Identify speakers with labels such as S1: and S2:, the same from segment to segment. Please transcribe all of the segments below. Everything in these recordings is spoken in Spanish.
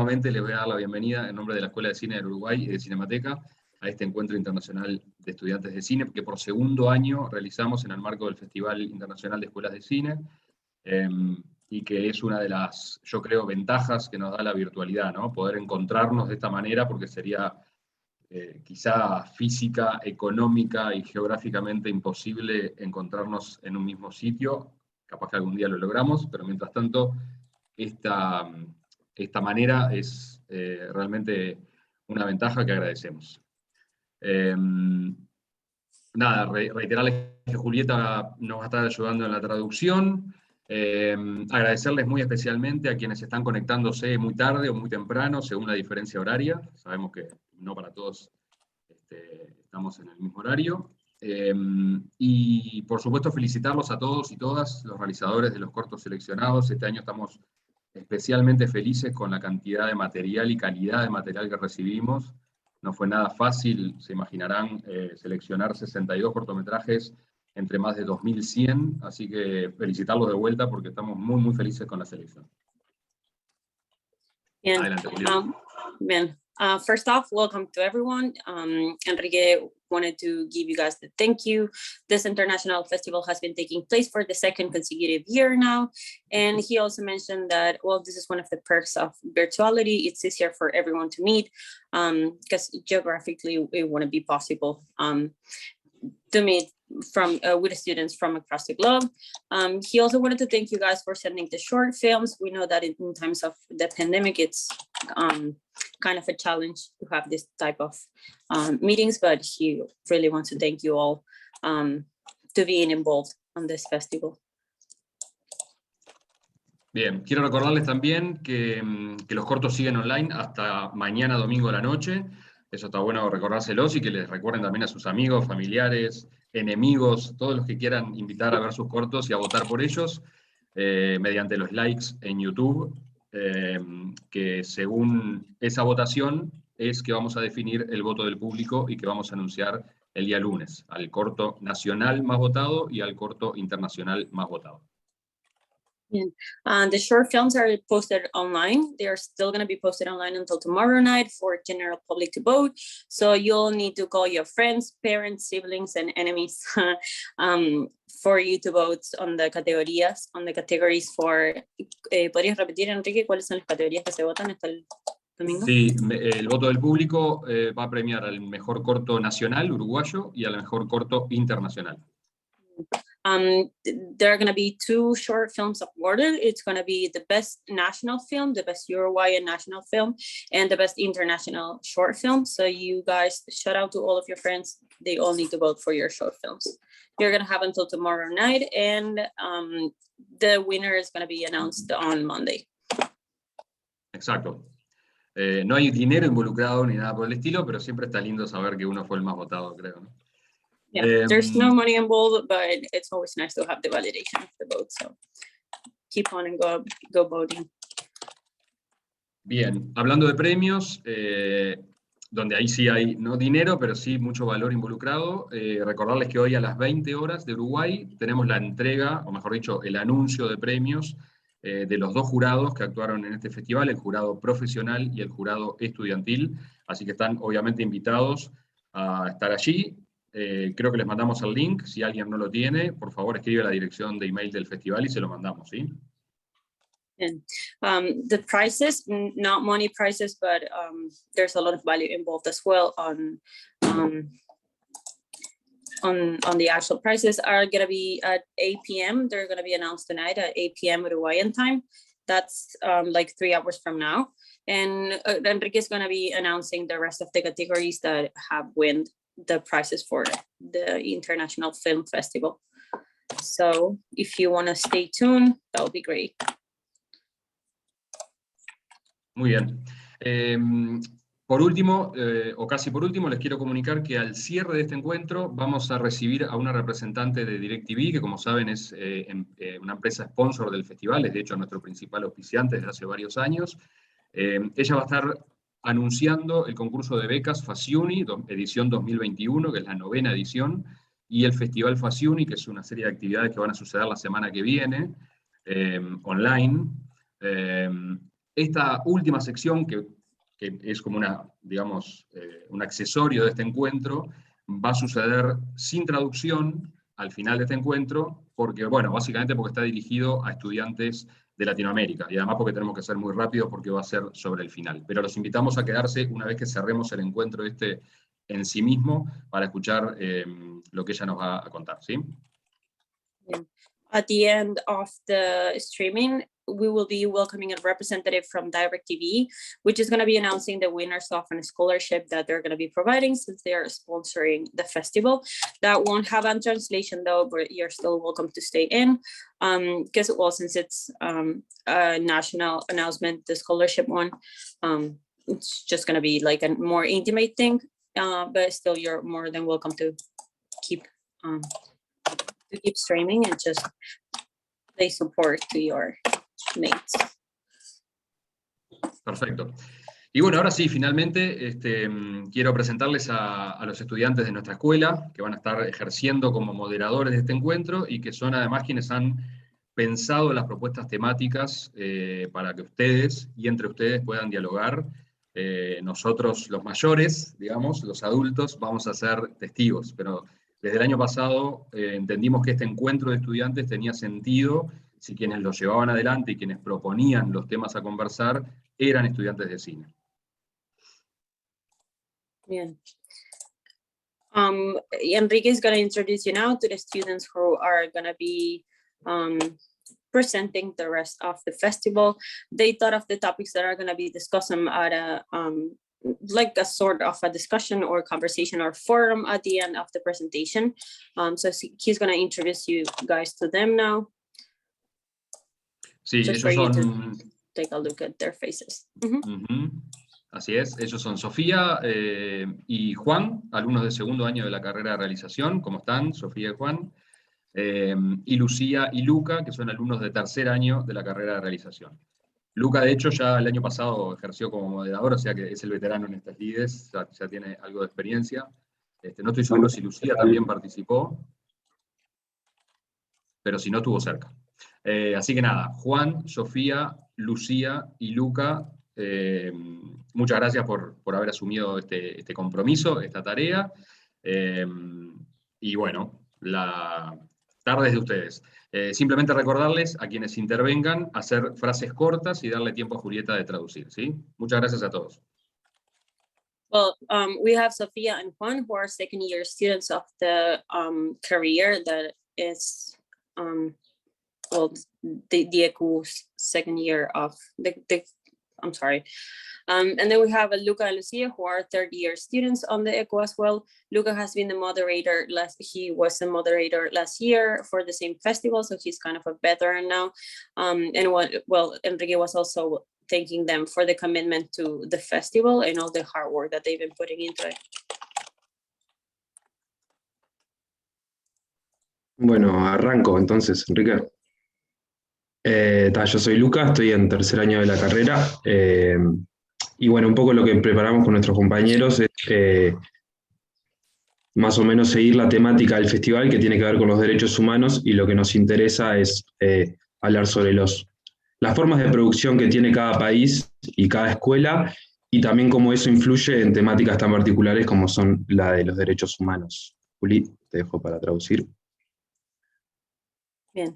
S1: nuevamente les voy a dar la bienvenida en nombre de la Escuela de Cine del Uruguay y de Cinemateca a este encuentro internacional de estudiantes de cine, que por segundo año realizamos en el marco del Festival Internacional de Escuelas de Cine, y que es una de las, yo creo, ventajas que nos da la virtualidad, ¿no? Poder encontrarnos de esta manera, porque sería quizá física, económica y geográficamente imposible encontrarnos en un mismo sitio. Capaz que algún día lo logramos, pero mientras tanto, esta manera es realmente una ventaja que agradecemos. Nada, reiterarles que Julieta nos va a estar ayudando en la traducción. Agradecerles muy especialmente a quienes están conectándose muy tarde o muy temprano, según la diferencia horaria. Sabemos que no para todos estamos en el mismo horario. Y por supuesto felicitarlos a todos y todas los realizadores de los cortos seleccionados. Este año estamos especialmente felices con la cantidad de material y calidad de material que recibimos. No fue nada fácil, se imaginarán, seleccionar 62 cortometrajes entre más de 2.100, así que felicitarlos de vuelta porque estamos muy, muy felices con la selección.
S2: Bien.
S1: Adelante, Julieta.
S2: Bien. First off, welcome to everyone. Enrique wanted to give you guys the thank you. This international festival has been taking place for the second consecutive year now. And he also mentioned that, well, this is one of the perks of virtuality. It's easier for everyone to meet because geographically it wouldn't be possible to meet with students from across the globe. He also wanted to thank you guys for sending the short films. We know that in times of the pandemic, it's kind of a challenge to have this type of meetings, but he really wants to thank you all to being involved on this festival.
S1: Bien, quiero recordarles también que los cortos siguen online hasta mañana domingo a la noche. Eso está bueno recordárselos y que les recuerden también a sus amigos, familiares, enemigos, todos los que quieran invitar a ver sus cortos y a votar por ellos, mediante los likes en YouTube, que según esa votación es que vamos a definir el voto del público y que vamos a anunciar el día lunes, al corto nacional más votado y al corto internacional más votado.
S2: The short films are posted online. They are still going to be posted online until tomorrow night for general public to vote. So you'll need to call your friends, parents, siblings, and enemies for you to vote on the categories for... ¿Podrías repetir, Enrique, cuáles son las categorías que se votan hasta el domingo?
S1: Sí, el voto del público va a premiar al mejor corto nacional uruguayo y al mejor corto internacional.
S2: There are going to be two short films awarded. It's going to be the best national film, the best Uruguayan national film, and the best international short film. So you guys, shout out to all of your friends. They all need to vote for your short films. You're going to have until tomorrow night, and the winner is going to be announced on Monday.
S1: Exacto. No hay dinero involucrado ni nada por el estilo, pero siempre está lindo saber que uno fue el más votado, creo, ¿no?
S2: Yeah, there's no money involved, but it's always nice to have the validation of the vote. So keep on and go voting.
S1: Bien, hablando de premios, donde ahí sí hay no dinero, pero sí mucho valor involucrado, recordarles que hoy a las 20 horas de Uruguay tenemos la entrega, o mejor dicho, el anuncio de premios de los dos jurados que actuaron en este festival, el jurado profesional y el jurado estudiantil, así que están obviamente invitados a estar allí. Creo que les mandamos el link, si alguien no lo tiene, por favor escribe a la dirección de email del festival y se lo mandamos, ¿sí?
S2: And the prizes, not money prizes, but there's a lot of value involved as well on the actual prizes are going to be at 8 p.m. They're going to be announced tonight at 8 p.m. Uruguayan time. That's like 3 hours from now. And Enrique is going to be announcing the rest of the categories that have won the prizes for the International Film Festival. So if you want to stay tuned, that would be great.
S1: Muy bien. Por último, o casi por último, les quiero comunicar que al cierre de este encuentro vamos a recibir a una representante de DirecTV, que como saben es una empresa sponsor del festival, es de hecho nuestro principal auspiciante desde hace varios años. Ella va a estar anunciando el concurso de becas Faciuni, edición 2021, que es la 9ª edición, y el Festival Faciuni, que es una serie de actividades que van a suceder la semana que viene, online. Esta última sección, que es como digamos, un accesorio de este encuentro, va a suceder sin traducción al final de este encuentro, porque, bueno, básicamente porque está dirigido a estudiantes de Latinoamérica, y además porque tenemos que ser muy rápidos porque va a ser sobre el final. Pero los invitamos a quedarse una vez que cerremos el encuentro en sí mismo, para escuchar lo que ella nos va a contar, ¿sí?
S2: Yeah. At the end of the streaming, we will be welcoming a representative from DirecTV, which is going to be announcing the winners of a scholarship that they're going to be providing, since they are sponsoring the festival. That won't have a translation though, but you're still welcome to stay in, because well, since it's a national announcement, the scholarship one, it's just going to be like a more intimate thing, but still you're more than welcome to keep streaming and just play support to your mates.
S1: Perfecto. Y bueno, ahora sí, finalmente quiero presentarles a los estudiantes de nuestra escuela, que van a estar ejerciendo como moderadores de este encuentro, y que son además quienes han pensado las propuestas temáticas para que ustedes y entre ustedes puedan dialogar. Nosotros, los mayores, digamos, los adultos, vamos a ser testigos, pero desde el año pasado entendimos que este encuentro de estudiantes tenía sentido si quienes lo llevaban adelante y quienes proponían los temas a conversar eran estudiantes de cine.
S2: Yeah. Enrique is going to introduce you now to the students who are going to be presenting the rest of the festival. They thought of the topics that are going to be discussed at a like a sort of a discussion or conversation or forum at the end of the presentation. So he's going to introduce you guys to them now.
S1: Sí,
S2: just
S1: ellos
S2: for you to
S1: son...
S2: take a look at their faces.
S1: Así es, ellos son Sofía y Juan, alumnos de segundo año de la carrera de realización. ¿Cómo están, Sofía y Juan? Y Lucía y Luca, que son alumnos de tercer año de la carrera de realización. Luca, de hecho, ya el año pasado ejerció como moderador, o sea que es el veterano en estas lides, ya tiene algo de experiencia. No estoy seguro si Lucía también participó, pero si no, estuvo cerca. Así que nada, Juan, Sofía, Lucía y Luca, muchas gracias por haber asumido este compromiso, esta tarea. Y bueno, la tarde es de ustedes. Simplemente recordarles a quienes intervengan hacer frases cortas y darle tiempo a Julieta de traducir, ¿sí? Muchas gracias a todos.
S2: Well, we have Sofia and Juan, who are second year students of the career that is, well, the ECU's second year of I'm sorry. And then we have Luca and Lucia, who are third year students on the ECU as well. Luca has been the moderator he was the moderator last year for the same festival, so he's kind of a veteran now. Enrique was also thanking them for the commitment to the festival and all the hard work that they've been putting into it.
S3: Bueno, arranco entonces, Enrique. Yo soy Luca, estoy en tercer año de la carrera. Y bueno, un poco lo que preparamos con nuestros compañeros es más o menos seguir la temática del festival, que tiene que ver con los derechos humanos, y lo que nos interesa es hablar sobre las formas de producción que tiene cada país y cada escuela, y también cómo eso influye en temáticas tan particulares como son la de los derechos humanos. Juli, te dejo para traducir.
S2: Yeah.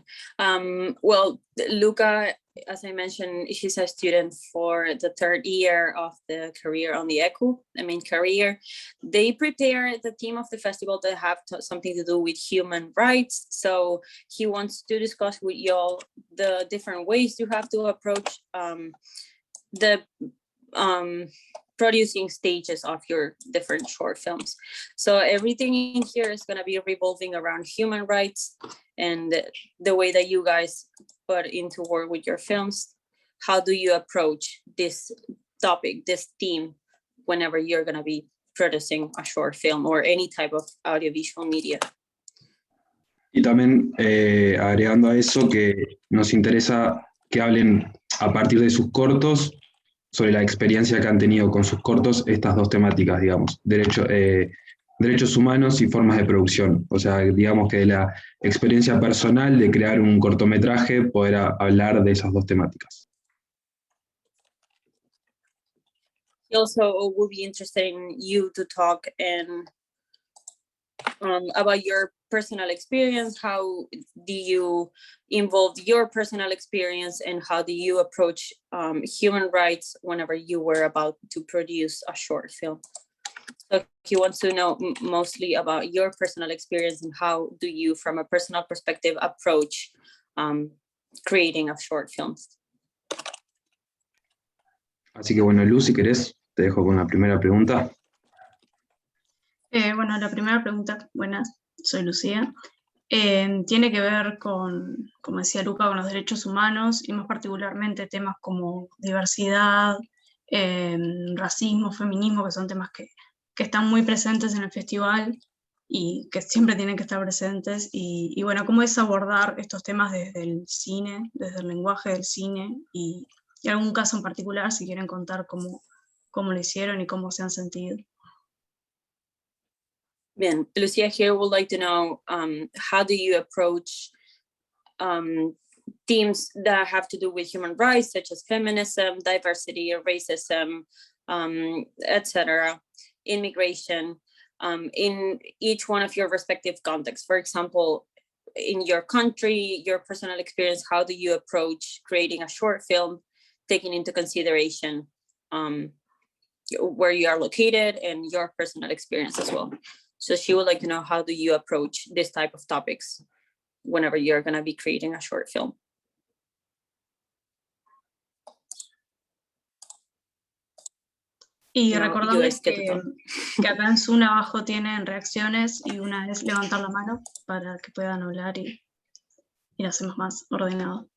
S2: Well, Luca, as I mentioned, he's a student for the third year of the career on the ECU, the main career. They prepare the theme of the festival to have something to do with human rights. So he wants to discuss with you all the different ways you have to approach the producing stages of your different short films. So everything in here is going to be revolving around human rights and the way that you guys put into work with your films. How do you approach this topic, this theme, whenever you're going to be producing a short film or any type of audiovisual media?
S3: Y también agregando a eso que nos interesa que hablen a partir de sus cortos sobre la experiencia que han tenido con sus cortos estas dos temáticas, digamos, derechos humanos y formas de producción. O sea, digamos que de la experiencia personal de crear un cortometraje, poder hablar de esas dos temáticas.
S2: He also will be interested in you to talk and about your personal experience. How do you involve your personal experience, and how do you approach human rights whenever you were about to produce a short film? So he wants to know mostly about your personal experience and how do you, from a personal perspective, approach creating of short films.
S3: Así que bueno, Lu, si querés, te dejo con la primera pregunta.
S4: Bueno, la primera pregunta, buenas, soy Lucía, tiene que ver con, como decía Luca, con los derechos humanos y más particularmente temas como diversidad, racismo, feminismo, que son temas que están muy presentes en el festival y que siempre tienen que estar presentes. Y bueno, ¿cómo es abordar estos temas desde el cine, desde el lenguaje del cine? Y algún caso en particular, si quieren contar cómo lo hicieron y cómo se han sentido.
S2: Bien, Lucia here would like to know how do you approach themes that have to do with human rights, such as feminism, diversity, racism, etc., immigration, in each one of your respective contexts. For example, in your country, your personal experience, how do you approach creating a short film, taking into consideration where you are located and your personal experience as well? So she would like to know, how do you approach this type of topics whenever you're going to be creating a short film?
S4: Y
S2: No,
S4: recordarles
S2: you guys get
S4: que acá en Zoom abajo tienen reacciones y una es levantar la mano para que puedan hablar y lo hacemos más ordenado.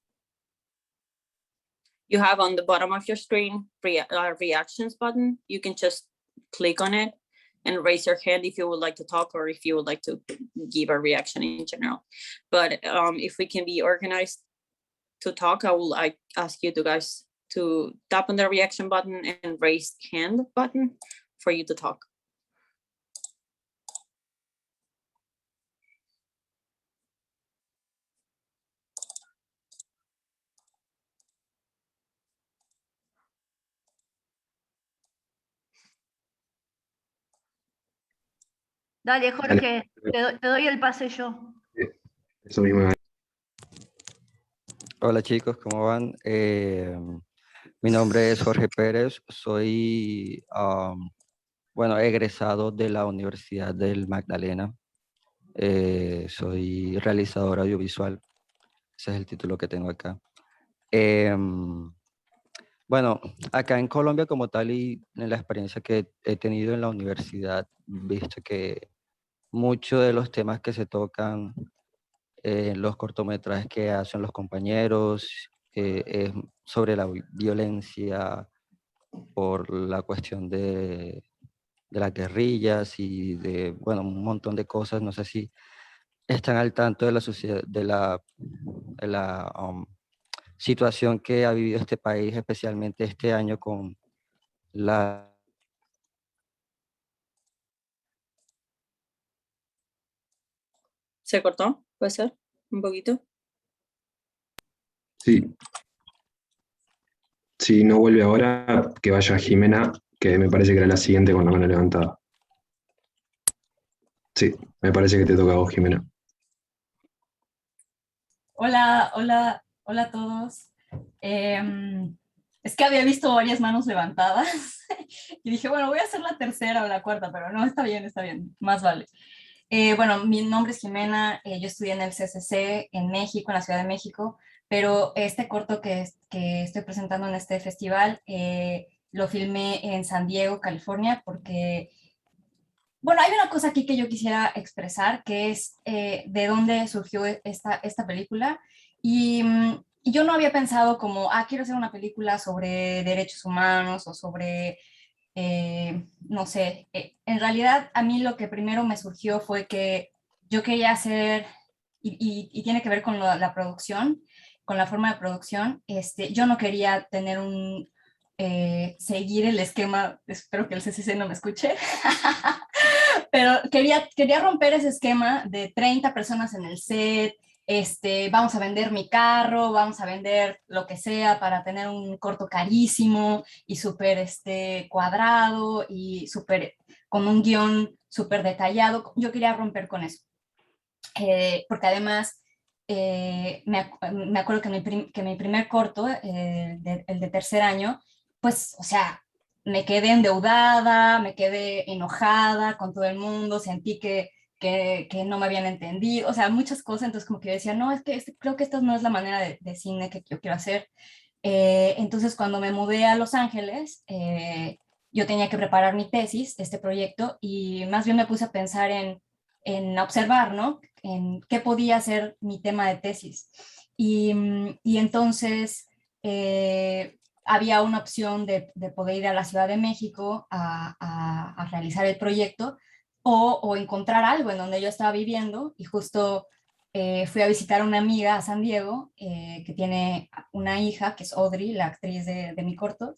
S2: You have on the bottom of your screen reactions button. You can just click on it and raise your hand if you would like to talk or if you would like to give a reaction in general. But if we can be organized to talk, I will ask you to guys to tap on the reaction button and raise hand button for you to talk.
S5: Dale, Jorge, te doy el pase yo.
S3: Eso mismo.
S6: Hola chicos, ¿cómo van? Mi nombre es Jorge Pérez, soy, egresado de la Universidad del Magdalena. Soy realizador audiovisual, ese es el título que tengo acá. Acá en Colombia como tal y en la experiencia que he tenido en la universidad, visto que muchos de los temas que se tocan en los cortometrajes que hacen los compañeros es sobre la violencia por la cuestión de las guerrillas y de, un montón de cosas. No sé si están al tanto de la sociedad, de la situación que ha vivido este país, especialmente este año con la...
S2: ¿Se cortó? ¿Puede ser? ¿Un poquito?
S3: Sí. Si no vuelve ahora, que vaya Jimena, que me parece que era la siguiente con la mano levantada. Sí, me parece que te toca a vos, Jimena.
S7: Hola a todos. Es que había visto varias manos levantadas y dije, bueno, voy a hacer la tercera o la cuarta, pero no, está bien, más vale. Mi nombre es Jimena, yo estudié en el CCC en México, en la Ciudad de México, pero este corto que estoy presentando en este festival lo filmé en San Diego, California, porque, hay una cosa aquí que yo quisiera expresar, que es de dónde surgió esta película, y yo no había pensado como, quiero hacer una película sobre derechos humanos o sobre... no sé, en realidad a mí lo que primero me surgió fue que yo quería hacer, y tiene que ver con la producción, con la forma de producción, yo no quería tener seguir el esquema, espero que el CCC no me escuche, pero quería romper ese esquema de 30 personas en el set, vamos a vender mi carro, vamos a vender lo que sea para tener un corto carísimo y súper cuadrado y súper con un guión súper detallado. Yo quería romper con eso, porque además me acuerdo que mi primer corto, el de tercer año, pues, o sea, me quedé endeudada, me quedé enojada con todo el mundo, sentí que no me habían entendido, o sea, muchas cosas, entonces como que yo decía, no, es que creo que esta no es la manera de cine que yo quiero hacer. Entonces cuando me mudé a Los Ángeles, yo tenía que preparar mi tesis, este proyecto, y más bien me puse a pensar en observar, ¿no? En qué podía ser mi tema de tesis. Y entonces había una opción de poder ir a la Ciudad de México a realizar el proyecto o encontrar algo en donde yo estaba viviendo, y justo fui a visitar a una amiga a San Diego que tiene una hija, que es Audrey, la actriz de mi corto,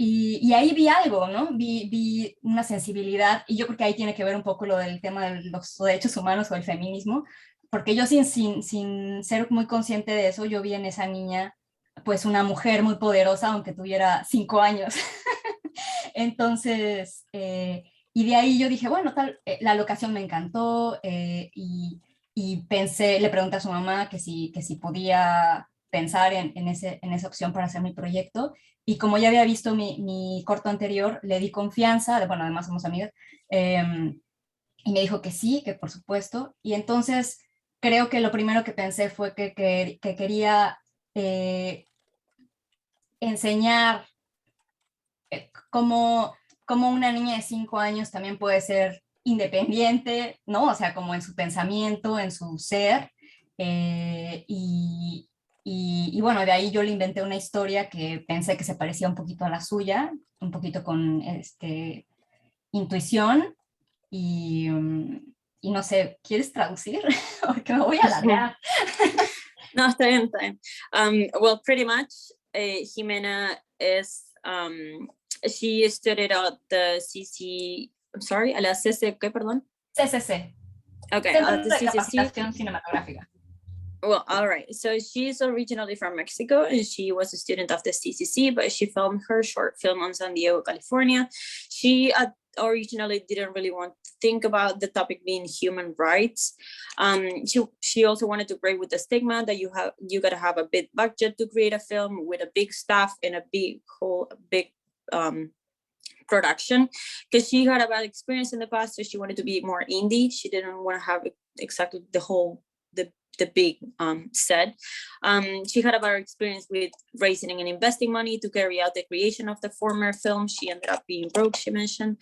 S7: y ahí vi algo, ¿no? Vi una sensibilidad, y yo creo que ahí tiene que ver un poco lo del tema de los derechos humanos o el feminismo, porque yo sin ser muy consciente de eso, yo vi en esa niña pues una mujer muy poderosa, aunque tuviera 5 años. Entonces, y de ahí yo dije, bueno, la locación me encantó, y pensé, le pregunté a su mamá que si podía pensar en esa opción para hacer mi proyecto, y como ya había visto mi corto anterior, le di confianza, bueno, además somos amigas, y me dijo que sí, que por supuesto, y entonces creo que lo primero que pensé fue que quería enseñar cómo una niña de 5 años también puede ser independiente, ¿no? O sea, como en su pensamiento, en su ser. Y bueno, de ahí yo le inventé una historia que pensé que se parecía un poquito a la suya, un poquito con intuición. Y no sé, ¿quieres traducir? Porque me voy a alargar.
S2: No, está bien, está bien. Well, pretty much, Jimena is, she studied at the I'm sorry, a la CC, ¿qué, perdón?
S7: CCC.
S2: Okay,
S7: Centro
S2: at the
S7: de
S2: CCC.
S7: Capacitación Cinematográfica.
S2: Well, all right. So she's originally from Mexico, and she was a student of the CCC, but she filmed her short film on San Diego, California. She originally didn't really want to think about the topic being human rights. She also wanted to break with the stigma that you gotta have a big budget to create a film with a big staff and a big production, because she had a bad experience in the past, so she wanted to be more indie. She didn't want to have exactly the big set. She had a better experience with raising and investing money to carry out the creation of the former film. She ended up being broke, she mentioned.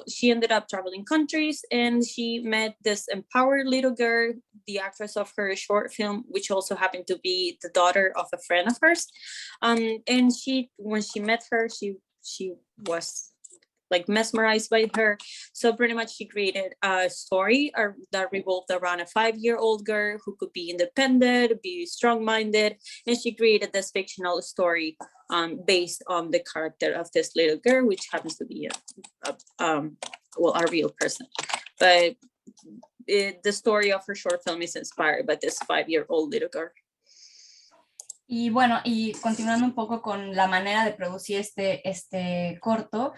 S2: She ended up traveling countries, and she met this empowered little girl, the actress of her short film, which also happened to be the daughter of a friend of hers. And when she met her, she was like mesmerized by her. So pretty much she created a story that revolved around a 5-year-old girl who could be independent, be strong-minded, and she created this fictional story based on the character of this little girl, which happens to be a real person. But the story of her short film is inspired by this 5-year-old little girl.
S7: Y bueno, y continuando un poco con la manera de producir este corto,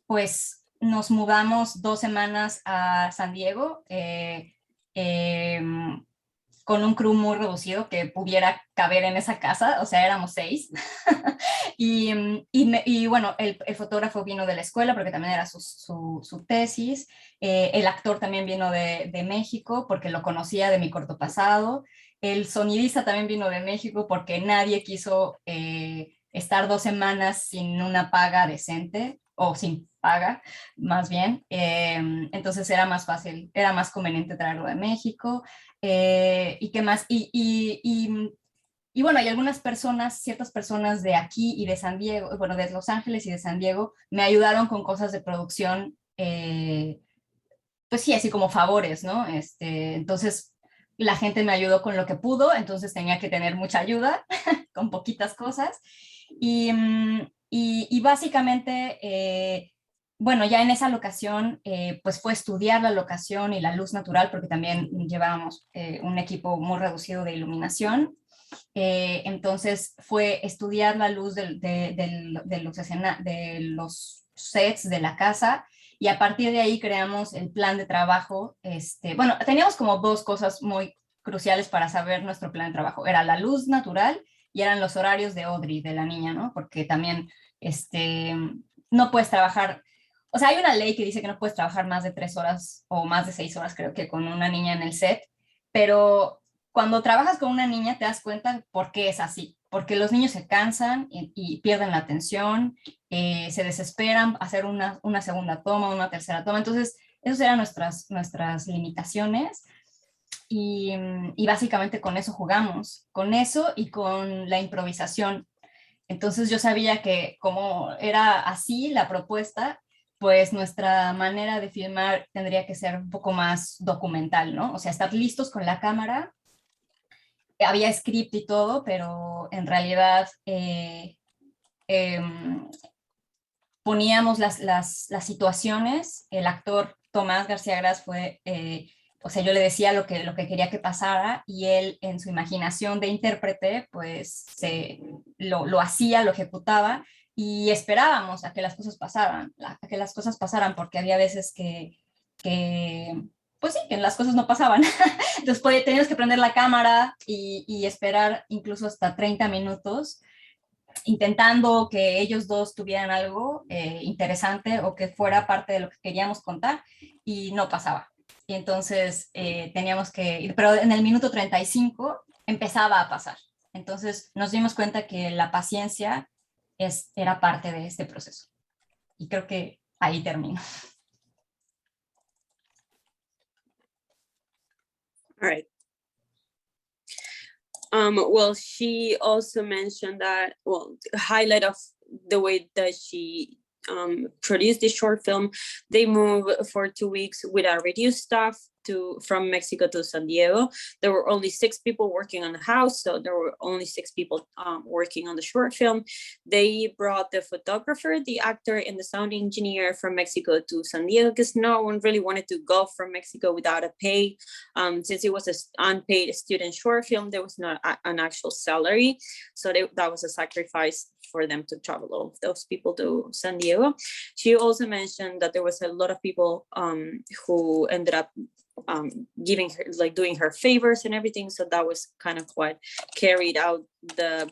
S7: pues nos mudamos 2 semanas a San Diego con un crew muy reducido que pudiera caber en esa casa, o sea, éramos 6. y bueno, el fotógrafo vino de la escuela porque también era su tesis, el actor también vino de México porque lo conocía de mi corto pasado. El sonidista también vino de México porque nadie quiso estar 2 semanas sin una paga decente, o sin paga, más bien. Entonces era más fácil, era más conveniente traerlo de México. ¿Y qué más? Y bueno, hay algunas personas, ciertas personas de aquí y de San Diego, bueno, de Los Ángeles y de San Diego, me ayudaron con cosas de producción, pues sí, así como favores, ¿no? Entonces la gente me ayudó con lo que pudo, entonces tenía que tener mucha ayuda con poquitas cosas. Y básicamente bueno, ya en esa locación, pues fue estudiar la locación y la luz natural, porque también llevábamos un equipo muy reducido de iluminación. Entonces fue estudiar la luz de los sets de la casa, y a partir de ahí creamos el plan de trabajo. Bueno, teníamos como dos cosas muy cruciales para saber nuestro plan de trabajo. Era la luz natural y eran los horarios de Audrey, de la niña, ¿no? Porque también no puedes trabajar, o sea, hay una ley que dice que no puedes trabajar más de 3 horas o más de 6 horas, creo que, con una niña en el set, pero cuando trabajas con una niña te das cuenta por qué es así, porque los niños se cansan y pierden la atención, se desesperan hacer una segunda toma, una tercera toma. Entonces, esas eran nuestras limitaciones, y básicamente con eso jugamos, con eso y con la improvisación. Entonces yo sabía que como era así la propuesta, pues nuestra manera de filmar tendría que ser un poco más documental, ¿no? O sea, estar listos con la cámara. Había script y todo, pero en realidad poníamos las situaciones. El actor Tomás García Gras fue, o sea, yo le decía lo que quería que pasara, y él en su imaginación de intérprete, pues lo hacía, lo ejecutaba, y esperábamos a que las cosas pasaran, porque había veces que pues sí, que las cosas no pasaban. Entonces teníamos que prender la cámara y esperar incluso hasta 30 minutos intentando que ellos dos tuvieran algo interesante o que fuera parte de lo que queríamos contar, y no pasaba. Y entonces teníamos que, pero en el minuto 35 empezaba a pasar. Entonces nos dimos cuenta que la paciencia era parte de este proceso. Y creo que ahí termino.
S2: All right. Well, she also mentioned that, well, the highlight of the way that she produced this short film, they moved for 2 weeks with a reduced staff from Mexico to San Diego. There were only 6 people working on the house, so there were only 6 people working on the short film. They brought the photographer, the actor, and the sound engineer from Mexico to San Diego because no one really wanted to go from Mexico without a pay. Since it was an unpaid student short film, there was not an actual salary, so that was a sacrifice for them to travel all of those people to San Diego. She also mentioned that there was a lot of people who ended up giving her, like, doing her favors and everything, so that was kind of what carried out the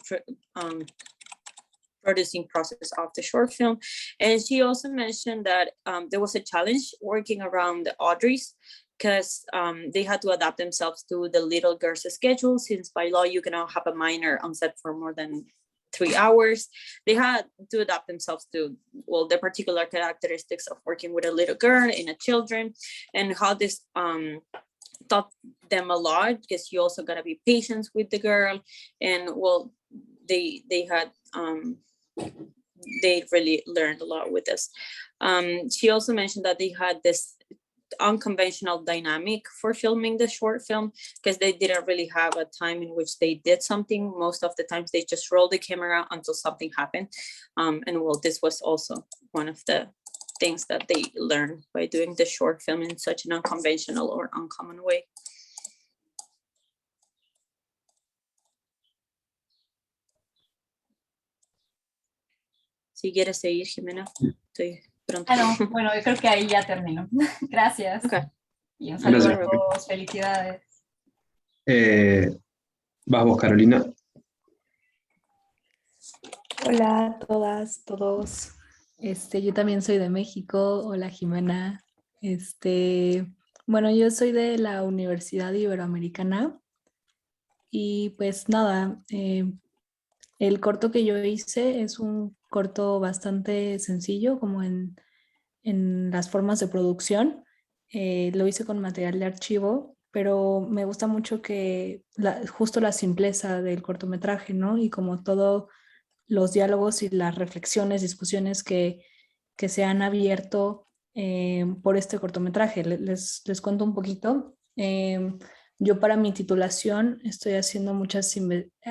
S2: producing process of the short film. And she also mentioned that there was a challenge working around the Audreys, because they had to adapt themselves to the little girl's schedule, since by law you cannot have a minor on set for more than 3 hours. They had to adapt themselves to, well, the particular characteristics of working with a little girl and a children, and how this taught them a lot, because you also gotta be patient with the girl. And well, they had they really learned a lot with this. She also mentioned that they had this unconventional dynamic for filming the short film, because they didn't really have a time in which they did something. Most of the times they just rolled the camera until something happened. And well, this was also one of the things that they learned by doing the short film in such an unconventional or uncommon way. Si quieres seguir, Jimena, estoy pronto.
S7: No, bueno, yo creo que ahí ya termino. Gracias.
S2: Okay.
S7: Y un saludo
S3: Gracias.
S7: a todos. Felicidades.
S3: Vas vos, Carolina.
S8: Hola a todas, todos. Yo también soy de México. Hola, Jimena. Bueno, yo soy de la Universidad Iberoamericana y pues nada, el corto que yo hice es un corto bastante sencillo, como en las formas de producción. Lo hice con material de archivo, pero me gusta mucho que justo la simpleza del cortometraje, ¿no? Y como todos los diálogos y las reflexiones, discusiones que se han abierto por este cortometraje. Les cuento un poquito. Yo para mi titulación estoy haciendo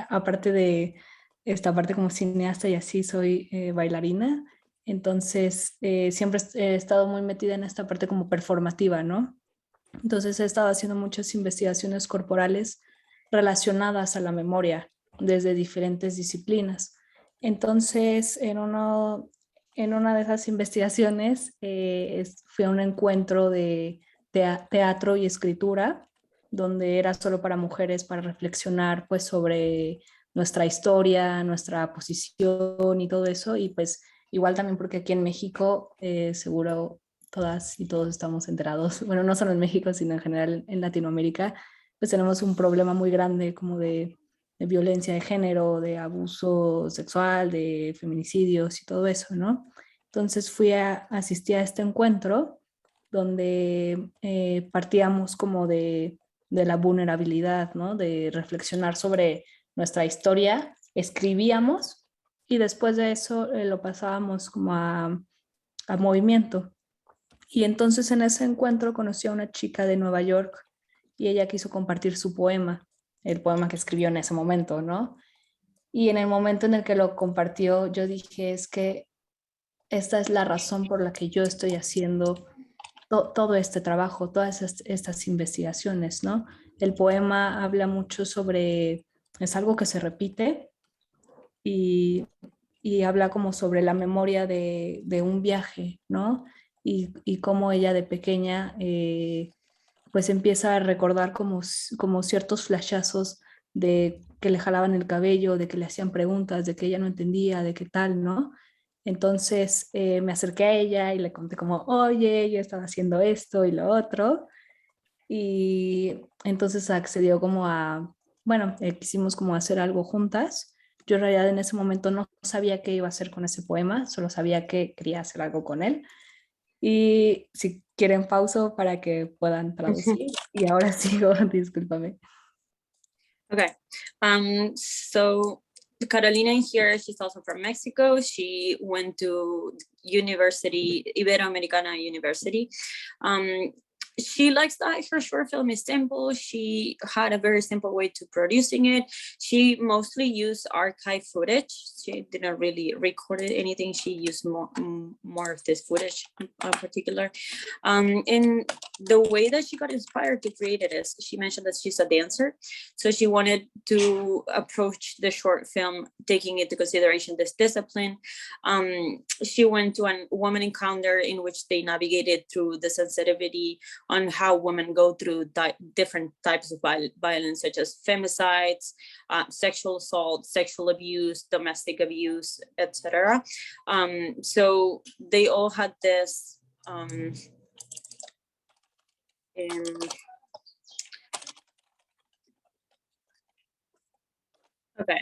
S8: aparte de esta parte como cineasta y así, soy bailarina Entonces, siempre he estado muy metida en esta parte como performativa, ¿no? Entonces, he estado haciendo muchas investigaciones corporales relacionadas a la memoria desde diferentes disciplinas. Entonces, en una de esas investigaciones fui a un encuentro de teatro y escritura, donde era solo para mujeres, para reflexionar pues sobre nuestra historia, nuestra posición y todo eso. Y pues igual también porque aquí en México seguro todas y todos estamos enterados, bueno, no solo en México, sino en general en Latinoamérica, pues tenemos un problema muy grande como de violencia de género, de abuso sexual, de feminicidios y todo eso, ¿no? Entonces asistí a este encuentro donde partíamos como de la vulnerabilidad, ¿no? De reflexionar sobre nuestra historia, escribíamos y después de eso lo pasábamos como a movimiento. Y entonces en ese encuentro conocí a una chica de Nueva York y ella quiso compartir su poema, el poema que escribió en ese momento, ¿no? Y en el momento en el que lo compartió, yo dije, es que esta es la razón por la que yo estoy haciendo todo este trabajo, todas estas investigaciones, ¿no? El poema habla mucho sobre, es algo que se repite y habla como sobre la memoria de un viaje, ¿no? Y cómo ella de pequeña pues empieza a recordar como ciertos flashazos de que le jalaban el cabello, de que le hacían preguntas, de que ella no entendía, de qué tal, ¿no? Entonces me acerqué a ella y le conté como, oye, yo estaba haciendo esto y lo otro. Y entonces accedió como a, bueno, quisimos como hacer algo juntas. Yo en realidad en ese momento no sabía qué iba a hacer con ese poema, solo sabía que quería hacer algo con él. Y si quieren pauso para que puedan traducir. Y ahora sigo, discúlpame.
S2: Okay, so Carolina here, she's also from Mexico. She went to University, Iberoamericana University. She likes that her short film is simple. She had a very simple way to producing it. She mostly used archive footage. She didn't really record anything. She used more of this footage in particular. And the way that she got inspired to create it is she mentioned that she's a dancer. So she wanted to approach the short film, taking into consideration this discipline. She went to a woman encounter in which they navigated through the sensitivity on how women go through different types of violence, such as femicides, sexual assault, sexual abuse, domestic abuse, etc. So they all had this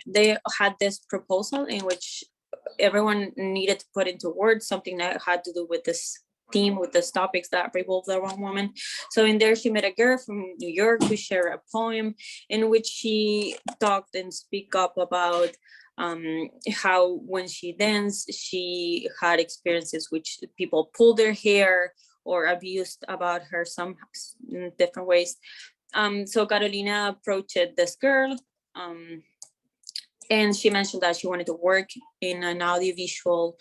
S2: they had this proposal in which everyone needed to put into words something that had to do with this theme, with these topics that revolved around women. So in there, she met a girl from New York to share a poem in which she talked and speak up about how when she danced, she had experiences which people pulled their hair or abused about her some different ways. So Carolina approached this girl and she mentioned that she wanted to work in an audiovisual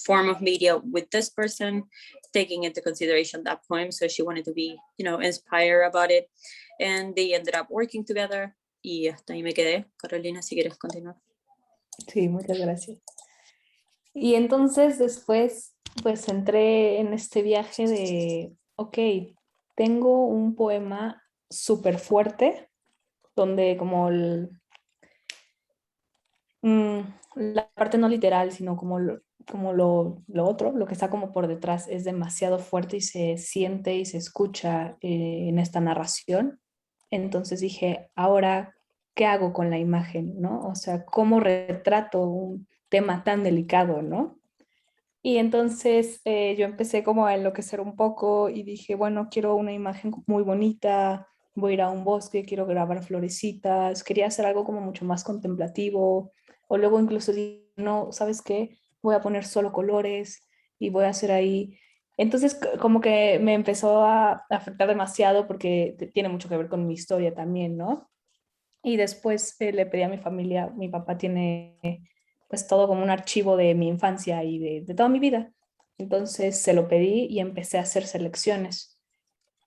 S2: form of media with this person, taking into consideration that poem. So she wanted to be, inspired about it. And they ended up working together. Y hasta ahí me quedé. Carolina, si quieres continuar.
S8: Sí, muchas gracias. Y entonces después, pues entré en este viaje de, ok, tengo un poema súper fuerte, donde como la parte no literal, sino como lo otro, lo que está como por detrás es demasiado fuerte y se siente y se escucha en esta narración. Entonces dije, ahora, ¿qué hago con la imagen, no? O sea, ¿cómo retrato un tema tan delicado, no? Y entonces yo empecé como a enloquecer un poco y dije, bueno, quiero una imagen muy bonita, voy a ir a un bosque, quiero grabar florecitas, quería hacer algo como mucho más contemplativo. O luego incluso dije, no, ¿sabes qué? Voy a poner solo colores y voy a hacer ahí. Entonces como que me empezó a afectar demasiado porque tiene mucho que ver con mi historia también, ¿no? Y después le pedí a mi familia, mi papá tiene pues todo como un archivo de mi infancia y de toda mi vida. Entonces se lo pedí y empecé a hacer selecciones.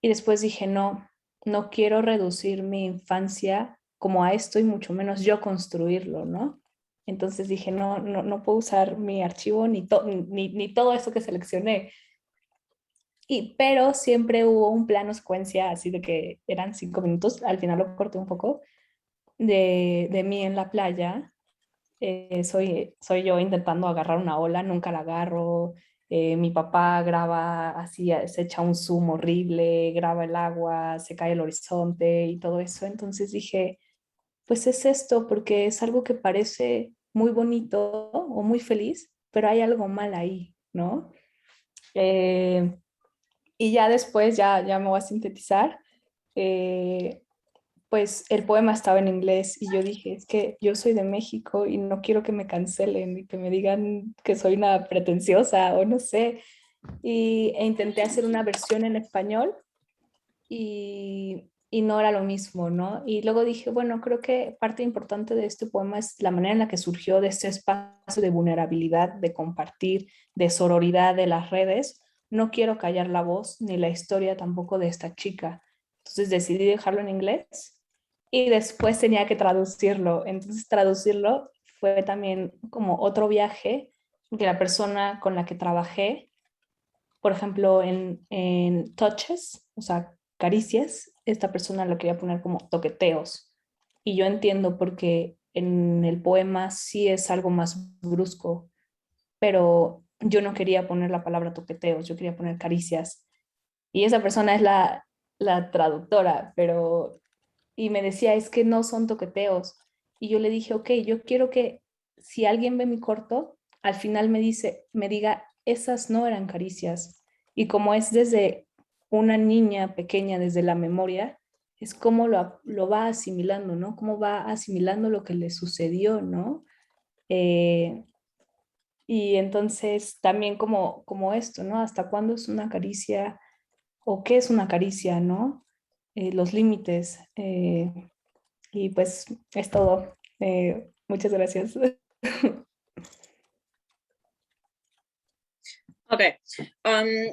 S8: Y después dije, no, no quiero reducir mi infancia como a esto y mucho menos yo construirlo, ¿no? Entonces dije, no, no, no puedo usar mi archivo ni todo eso que seleccioné. Pero siempre hubo un plano secuencia, así de que eran 5 minutos, al final lo corté un poco, de mí en la playa. Soy yo intentando agarrar una ola, nunca la agarro. Mi papá graba así, se echa un zoom horrible, graba el agua, se cae el horizonte y todo eso. Entonces dije, pues es esto, porque es algo que parece muy bonito o muy feliz, pero hay algo mal ahí, ¿no? Eh, y ya después, ya me voy a sintetizar, pues el poema estaba en inglés y yo dije, es que yo soy de México y no quiero que me cancelen y que me digan que soy una pretenciosa o no sé. E intenté hacer una versión en español y no era lo mismo, ¿no? Y luego dije, bueno, creo que parte importante de este poema es la manera en la que surgió de este espacio de vulnerabilidad, de compartir, de sororidad de las redes. No quiero callar la voz ni la historia tampoco de esta chica. Entonces decidí dejarlo en inglés y después tenía que traducirlo. Entonces traducirlo fue también como otro viaje de la persona con la que trabajé, por ejemplo, en touches, o sea, caricias, esta persona lo quería poner como toqueteos. Y yo entiendo porque en el poema sí es algo más brusco, pero yo no quería poner la palabra toqueteos, yo quería poner caricias. Y esa persona es la traductora, pero y me decía, es que no son toqueteos. Y yo le dije, ok, yo quiero que si alguien ve mi corto, al final me diga, esas no eran caricias. Y como es desde una niña pequeña, desde la memoria, es como lo va asimilando, ¿no? Cómo va asimilando lo que le sucedió, ¿no? Eh, y entonces también como esto, ¿no? ¿Hasta cuándo es una caricia o qué es una caricia, ¿no? Los límites. Y pues es todo. Muchas gracias.
S2: Okay,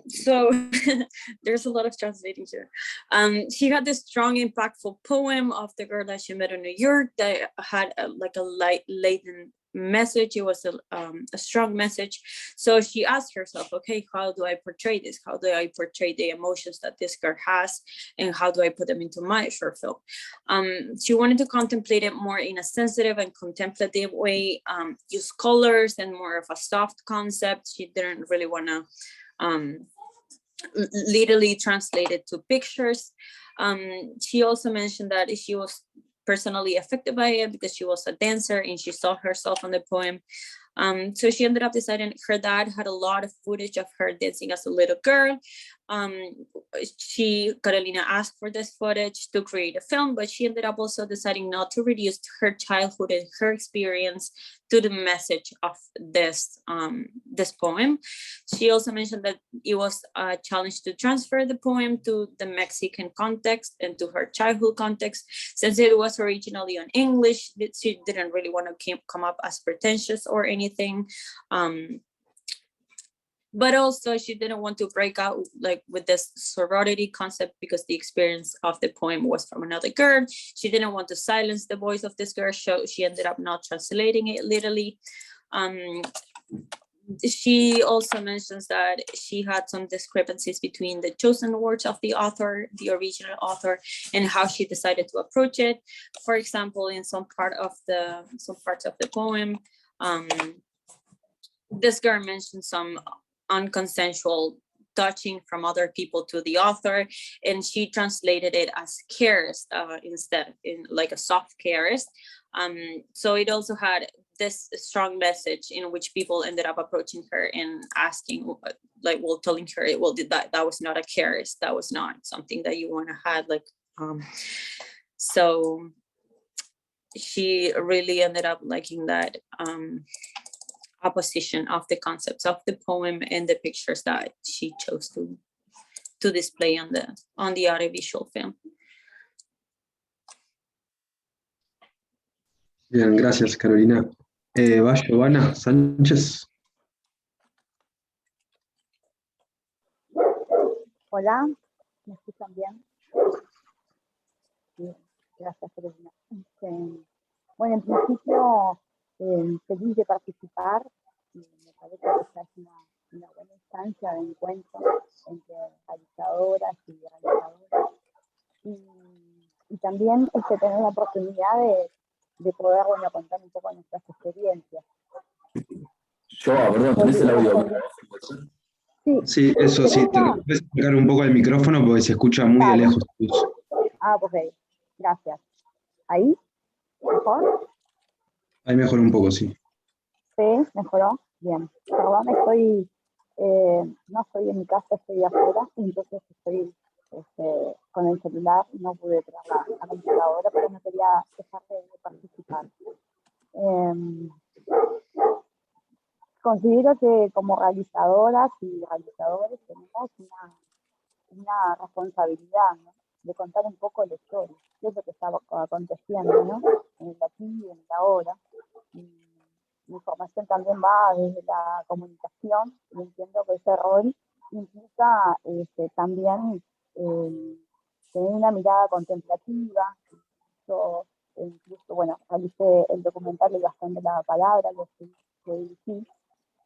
S2: so there's a lot of translating here. She had this strong, impactful poem of the girl that she met in New York that had like a latent message. It was a strong message. So she asked herself, okay, how do I portray this? How do I portray the emotions that this girl has? And how do I put them into my short film? She wanted to contemplate it more in a sensitive and contemplative way, use colors and more of a soft concept. She didn't really want to literally translate it to pictures. She also mentioned that she was personally affected by it because she was a dancer and she saw herself on the poem. So she ended up deciding her dad had a lot of footage of her dancing as a little girl. Carolina asked for this footage to create a film, but she ended up also deciding not to reduce her childhood and her experience to the message of this poem. She also mentioned that it was a challenge to transfer the poem to the Mexican context and to her childhood context. Since it was originally in English, she didn't really want to come up as pretentious or anything. But also she didn't want to break out like with this sorority concept because the experience of the poem was from another girl. She didn't want to silence the voice of this girl, so she ended up not translating it literally. She also mentions that she had some discrepancies between the chosen words of the author, the original author, and how she decided to approach it. For example, in some parts of the poem, this girl mentioned some unconsensual touching from other people to the author, and she translated it as caress instead, in like a soft caress. So it also had this strong message in which people ended up approaching her and asking, like, well, telling her, well, that was not a caress, that was not something that you want to have, like, so she really ended up liking that opposition of the concepts of the poem and the pictures that she chose to display on the audiovisual film.
S3: Bien, gracias Carolina. Va Giovanna Sánchez.
S9: Hola, ¿me escuchan bien? Sí, gracias, Carolina. Bueno, en principio, feliz de participar. Me parece que esta es una buena instancia de encuentro entre realizadoras y realizadores. Y también tener la oportunidad de poder, bueno, contar un poco nuestras experiencias.
S10: Perdón, ¿tenés el audio?
S3: Sí, eso sí, te puedes acercar un poco al micrófono porque se escucha muy de lejos.
S9: Ok, gracias. ¿Ahí? ¿Mejor?
S3: Ahí mejoró un poco, sí.
S9: Sí, mejoró. Bien. Perdón, no estoy en mi casa, estoy afuera, entonces estoy con el celular, no pude traer la computadora, pero no quería dejar de participar. Considero que como realizadoras y realizadores tenemos una responsabilidad, ¿no?, de contar un poco la historia, qué es lo que estaba aconteciendo, ¿no?, en el aquí y en el ahora. Mi formación también va desde la comunicación y entiendo que ese rol implica también tener una mirada contemplativa. Yo incluso, bueno, realicé el documental El Bastón de la Palabra, que dirigí,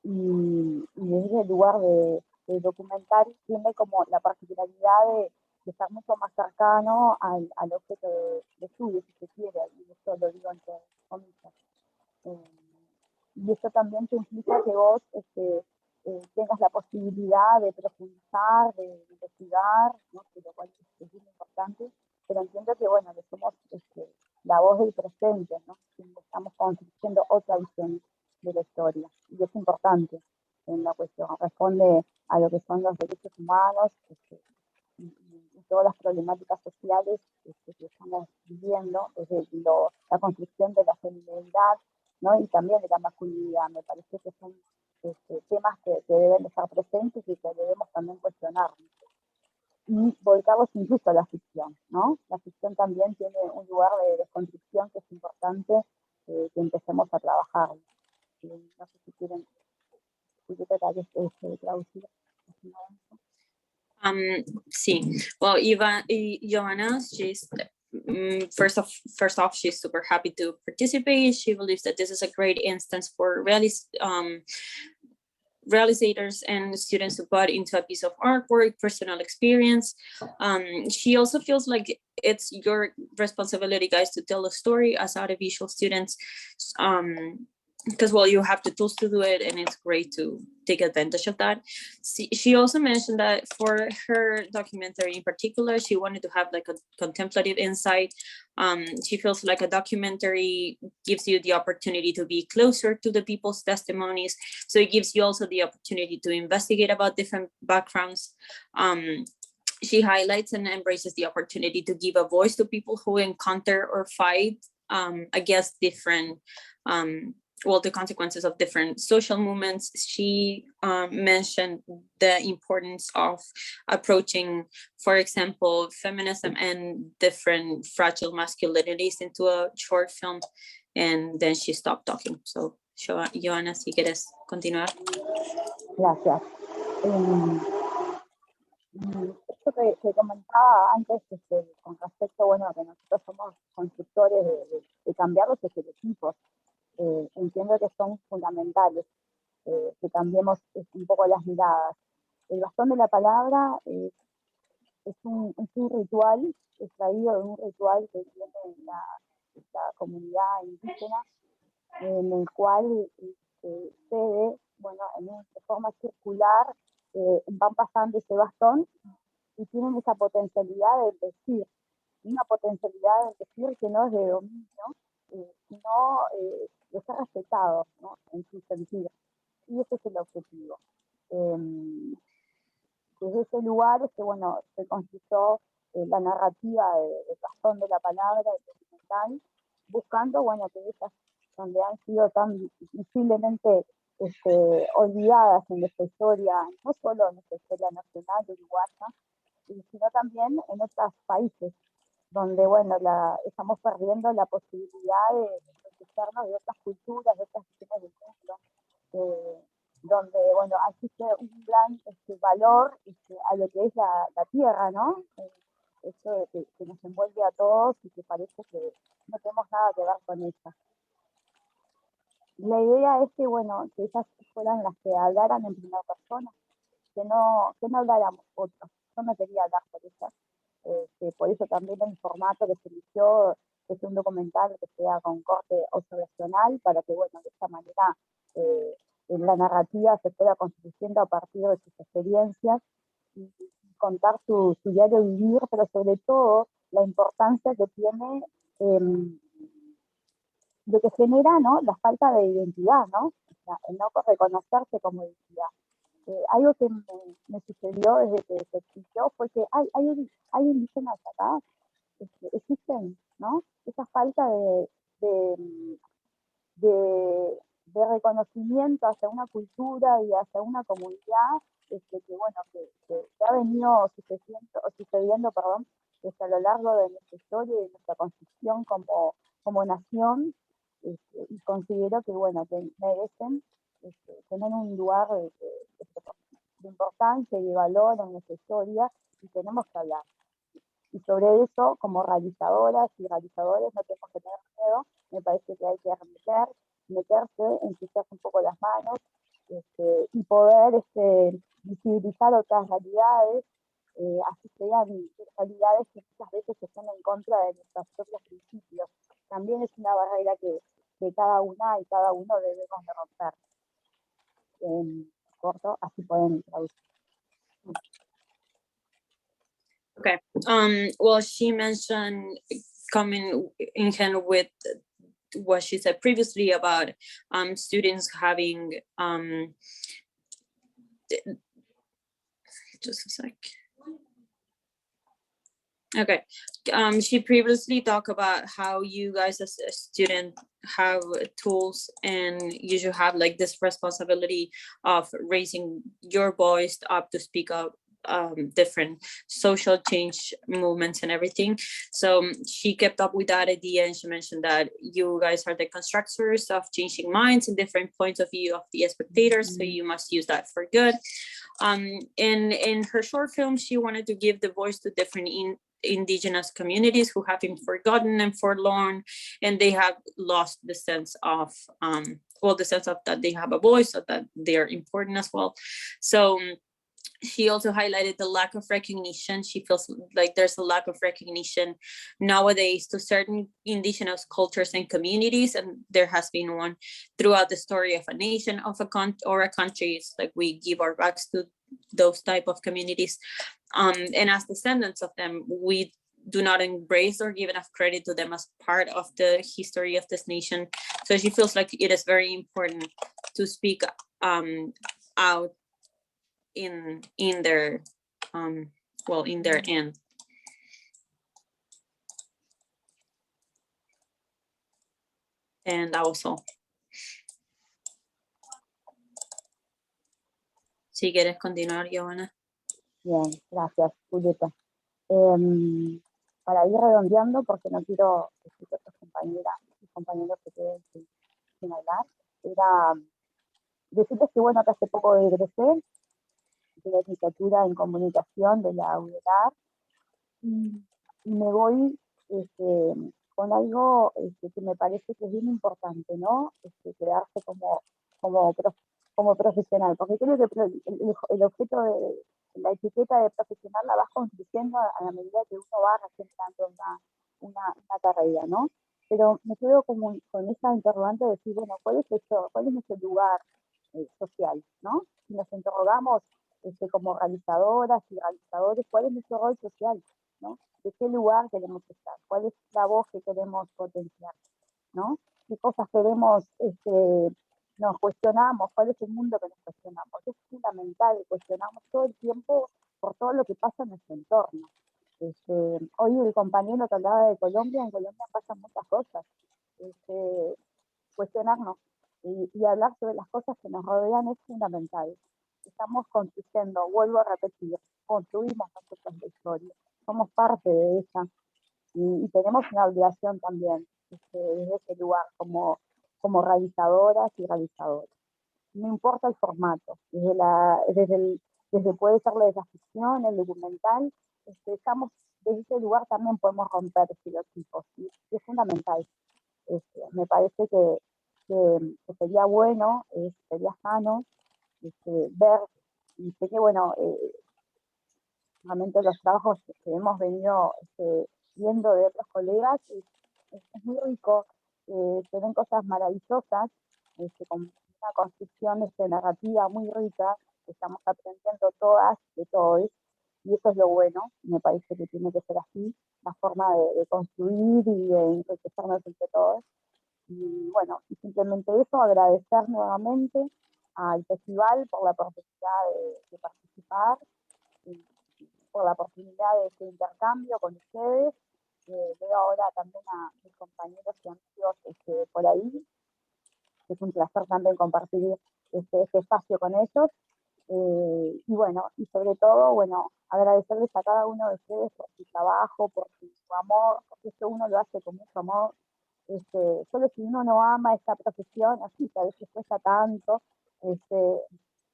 S9: y desde el lugar de documentar tiene como la particularidad de estar mucho más cercano al objeto de estudio, si se quiere, y esto lo digo entre comillas. Y eso también te implica que vos tengas la posibilidad de profundizar, de investigar, ¿no?, que lo cual es muy importante, pero entiendo que, bueno, que somos la voz del presente, ¿no?, estamos construyendo otra visión de la historia, y es importante en la cuestión, responde a lo que son los derechos humanos y todas las problemáticas sociales que estamos viviendo, desde la construcción de la feminidad, ¿no?, y también de la masculinidad. Me parece que son temas que deben estar presentes y que debemos también cuestionar y volcarlos incluso a la ficción, ¿no? La ficción también tiene un lugar de desconstrucción que es importante que empecemos a trabajar. No sé si quieren tratar de traducir.
S2: Sí. Well, Joanna, she's first off, she's super happy to participate. She believes that this is a great instance for realizators and students to put into a piece of artwork, personal experience. She also feels like it's your responsibility, guys, to tell a story as audiovisual students, because, well, you have the tools to do it, and it's great to take advantage of that. She also mentioned that for her documentary in particular, she wanted to have like a contemplative insight. She feels like a documentary gives you the opportunity to be closer to the people's testimonies. So it gives you also the opportunity to investigate about different backgrounds. She highlights and embraces the opportunity to give a voice to people who encounter or fight against different the consequences of different social movements. She mentioned the importance of approaching, for example, feminism and different fragile masculinities into a short film, and then she stopped talking. So, Joanna, si quieres continuar.
S9: Gracias. Esto que comentaba antes con respecto, bueno, a que nosotros somos constructores de cambiar los estereotipos. Entiendo que son fundamentales, que cambiemos un poco las miradas. El bastón de la palabra es un ritual extraído de un ritual que tiene la comunidad indígena, en el cual se ve, bueno, de forma circular, van pasando ese bastón y tienen esa potencialidad de decir, una potencialidad de decir que no es de dominio, sino de ser respetado, ¿no?, en su sentido. Y ese es el objetivo. Desde ese lugar bueno, se construyó la narrativa de Bastón de la Palabra, el documental, buscando, bueno, que ellas, donde han sido tan visiblemente olvidadas en nuestra historia, no solo en nuestra historia nacional uruguaya, sino también en otros países, donde, bueno, estamos perdiendo la posibilidad de externos de otras culturas, de otras regiones del mundo, donde, bueno, existe un gran valor a lo que es la tierra, ¿no? Esto que nos envuelve a todos y que parece que no tenemos nada que ver con ella. La idea es que, bueno, que ellas fueran las que hablaran en primera persona, que no habláramos otros. Yo no quería hablar por ellas. Por eso también el formato que se eligió es un documental que sea con corte observacional, para que, bueno, de esta manera la narrativa se pueda construyendo a partir de sus experiencias y contar su diario vivir, pero sobre todo la importancia que tiene de que genera, ¿no?, la falta de identidad, ¿no? O sea, el no reconocerse como identidad. Algo que me sucedió desde que se existió fue que hay indígenas acá, existen, ¿no? Esa falta de reconocimiento hacia una cultura y hacia una comunidad que ha venido sucediendo a lo largo de nuestra historia y de nuestra construcción como nación, y considero que, bueno, que merecen tener un lugar de importancia y de valor en nuestra historia, y tenemos que hablar. Y sobre eso, como realizadoras y realizadores, no tenemos que tener miedo. Me parece que hay que meterse, ensuciarse un poco las manos, y poder visibilizar otras realidades, así sean realidades que muchas veces están en contra de nuestros propios principios. También es una barrera que cada una y cada uno debemos de romper. Corto, así pueden traducir.
S2: Okay. Well, she mentioned coming in hand with what she said previously about students having just a sec. Okay. She previously talked about how you guys as a student have tools, and you should have like this responsibility of raising your voice up to speak out different social change movements and everything. So she kept up with that idea, and she mentioned that you guys are the constructors of changing minds and different points of view of the spectators, so you must use that for good. In her short film, she wanted to give the voice to different indigenous communities who have been forgotten and forlorn, and they have lost the sense of the sense of that they have a voice, so that they're important as well. So she also highlighted the lack of recognition. She feels like there's a lack of recognition nowadays to certain indigenous cultures and communities, and there has been one throughout the story of a nation, of a country. It's like we give our backs to those type of communities, and as descendants of them, we do not embrace or give enough credit to them as part of the history of this nation. So she feels like it is very important to speak out in their in their end. And that was all. Si quieres continuar, Giovanna.
S9: Bien, gracias, Julieta. Para ir redondeando, porque no quiero que otras compañeras y compañeros se queden sin hablar, era decirles que, bueno, que hace poco egresé de la licenciatura en comunicación de la UNED, y me voy con algo que me parece que es bien importante, ¿no? Quedarse como profesional, porque creo que el objeto de la etiqueta de profesional la vas construyendo a la medida que uno va representando una carrera, ¿no? Pero me quedo con esa interrogante de decir, bueno, ¿cuál es nuestro lugar social, ¿no? Si nos interrogamos como realizadoras y realizadores, ¿cuál es nuestro rol social, ¿no? ¿De qué lugar queremos estar? ¿Cuál es la voz que queremos potenciar, ¿no? ¿Qué cosas queremos, nos cuestionamos? ¿Cuál es el mundo que nos cuestionamos? Es fundamental, cuestionamos todo el tiempo por todo lo que pasa en nuestro entorno. Hoy el compañero que hablaba de Colombia, en Colombia pasan muchas cosas. Cuestionarnos y hablar sobre las cosas que nos rodean es fundamental. Estamos construyendo, vuelvo a repetir, construimos nosotros la historia, somos parte de ella, y tenemos una obligación también desde ese lugar como realizadoras y realizadores. No importa el formato, desde puede ser la ficción, el documental, estamos desde ese lugar también podemos romper estereotipos, y es fundamental. Me parece que sería bueno, sería sano ver, y sé que bueno, realmente los trabajos que hemos venido viendo de otros colegas, es muy rico, se ven cosas maravillosas, con una construcción narrativa muy rica, que estamos aprendiendo todas de todos, y eso es lo bueno, me parece que tiene que ser así, la forma de construir y de enriquecernos entre todos. Y bueno, y simplemente eso, agradecer nuevamente al festival por la oportunidad de participar, y por la oportunidad de este intercambio con ustedes. Veo ahora también a mis compañeros y amigos por ahí. Es un placer también compartir este espacio con ellos. Y bueno, y sobre todo, bueno, agradecerles a cada uno de ustedes por su trabajo, por su amor, porque esto uno lo hace con mucho amor. Solo si uno no ama esta profesión, así que a veces cuesta tanto,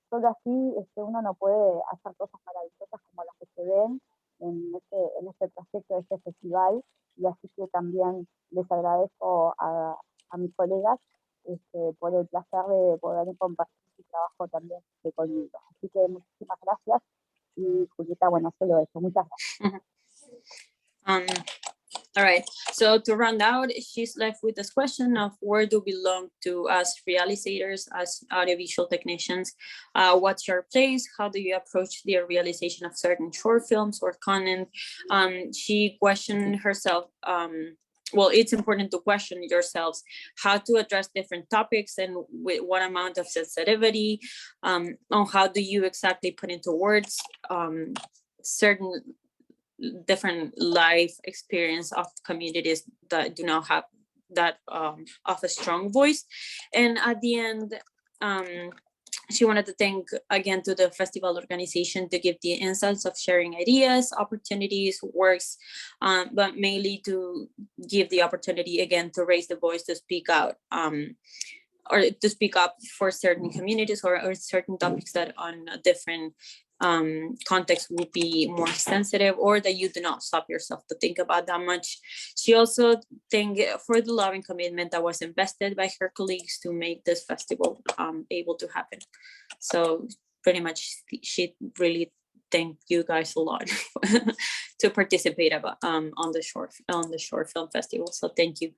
S9: solo así uno no puede hacer cosas maravillosas como las que se ven en este proyecto de este festival, y así que también les agradezco a mis colegas por el placer de poder compartir su trabajo también conmigo. Así que muchísimas gracias, y Julieta, bueno, solo eso, muchas gracias.
S2: All right, so to round out, she's left with this question of where do we belong to as realizators, as audiovisual technicians? What's your place? How do you approach the realization of certain short films or content? She questioned herself, well, it's important to question yourselves how to address different topics and with what amount of sensitivity, on how do you exactly put into words certain different life experience of communities that do not have that of a strong voice. And at the end, she wanted to thank again to the festival organization to give the insights of sharing ideas, opportunities, works, but mainly to give the opportunity again to raise the voice to speak out, or to speak up for certain communities or certain topics that on a different context would be more sensitive, or that you do not stop yourself to think about that much. She also thanked for the love and commitment that was invested by her colleagues to make this festival able to happen. So pretty much she really thanked you guys a lot to participate on the short film festival. So thank you.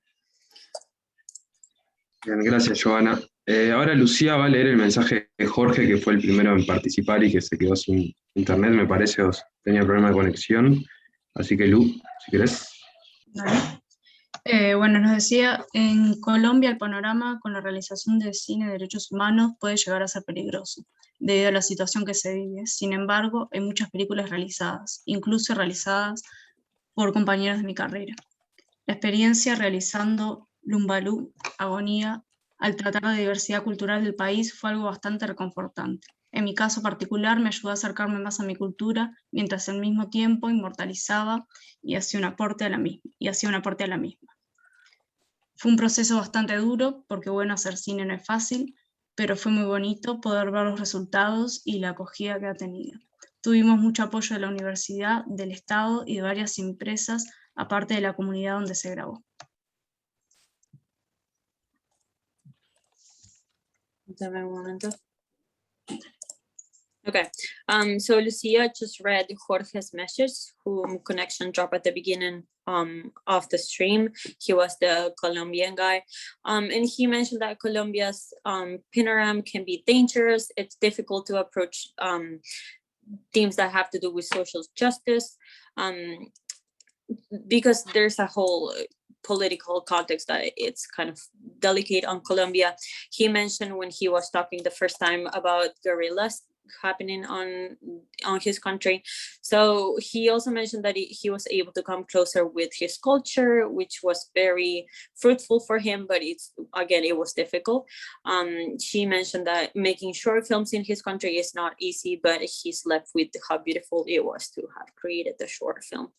S3: Bien, gracias, Joana. Ahora Lucía va a leer el mensaje de Jorge, que fue el primero en participar y que se quedó sin internet, me parece, o tenía problema de conexión. Así que Lu, si querés.
S4: Vale. Bueno, nos decía, en Colombia el panorama con la realización de cine de derechos humanos puede llegar a ser peligroso, debido a la situación que se vive. Sin embargo, hay muchas películas realizadas, incluso realizadas por compañeros de mi carrera. La experiencia realizando Lumbalú, Agonía, al tratar la diversidad cultural del país fue algo bastante reconfortante. En mi caso particular me ayudó a acercarme más a mi cultura, mientras al mismo tiempo inmortalizaba y hacía un aporte a la misma. Fue un proceso bastante duro, porque bueno, hacer cine no es fácil, pero fue muy bonito poder ver los resultados y la acogida que ha tenido. Tuvimos mucho apoyo de la universidad, del Estado y de varias empresas, aparte de la comunidad donde se grabó.
S2: Dame un momento. Okay, so Lucia just read Jorge's message, whom connection dropped at the beginning of the stream. He was the Colombian guy, and he mentioned that Colombia's panorama can be dangerous. It's difficult to approach themes that have to do with social justice, because there's a whole political context that it's kind of delicate on Colombia. He mentioned when he was talking the first time about guerrillas happening on his country. So he also mentioned that he was able to come closer with his culture, which was very fruitful for him, but it was difficult. She mentioned that making short films in his country is not easy, but he's left with how beautiful it was to have created the short film.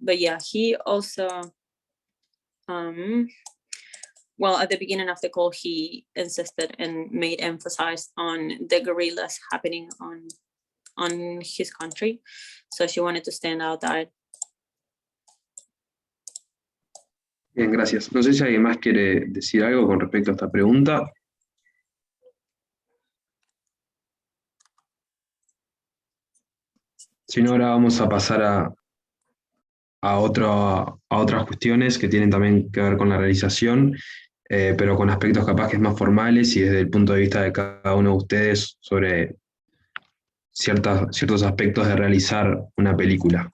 S2: But yeah, he also well, at the beginning of the call, he insisted and made emphasis on the guerrillas happening on his country. So she wanted to stand out that.
S3: Bien, gracias. No sé si alguien más quiere decir algo con respecto a esta pregunta. Si no, ahora vamos a pasar a otras cuestiones que tienen también que ver con la realización, pero con aspectos capaz que es más formales y desde el punto de vista de cada uno de ustedes sobre ciertos aspectos de realizar una película.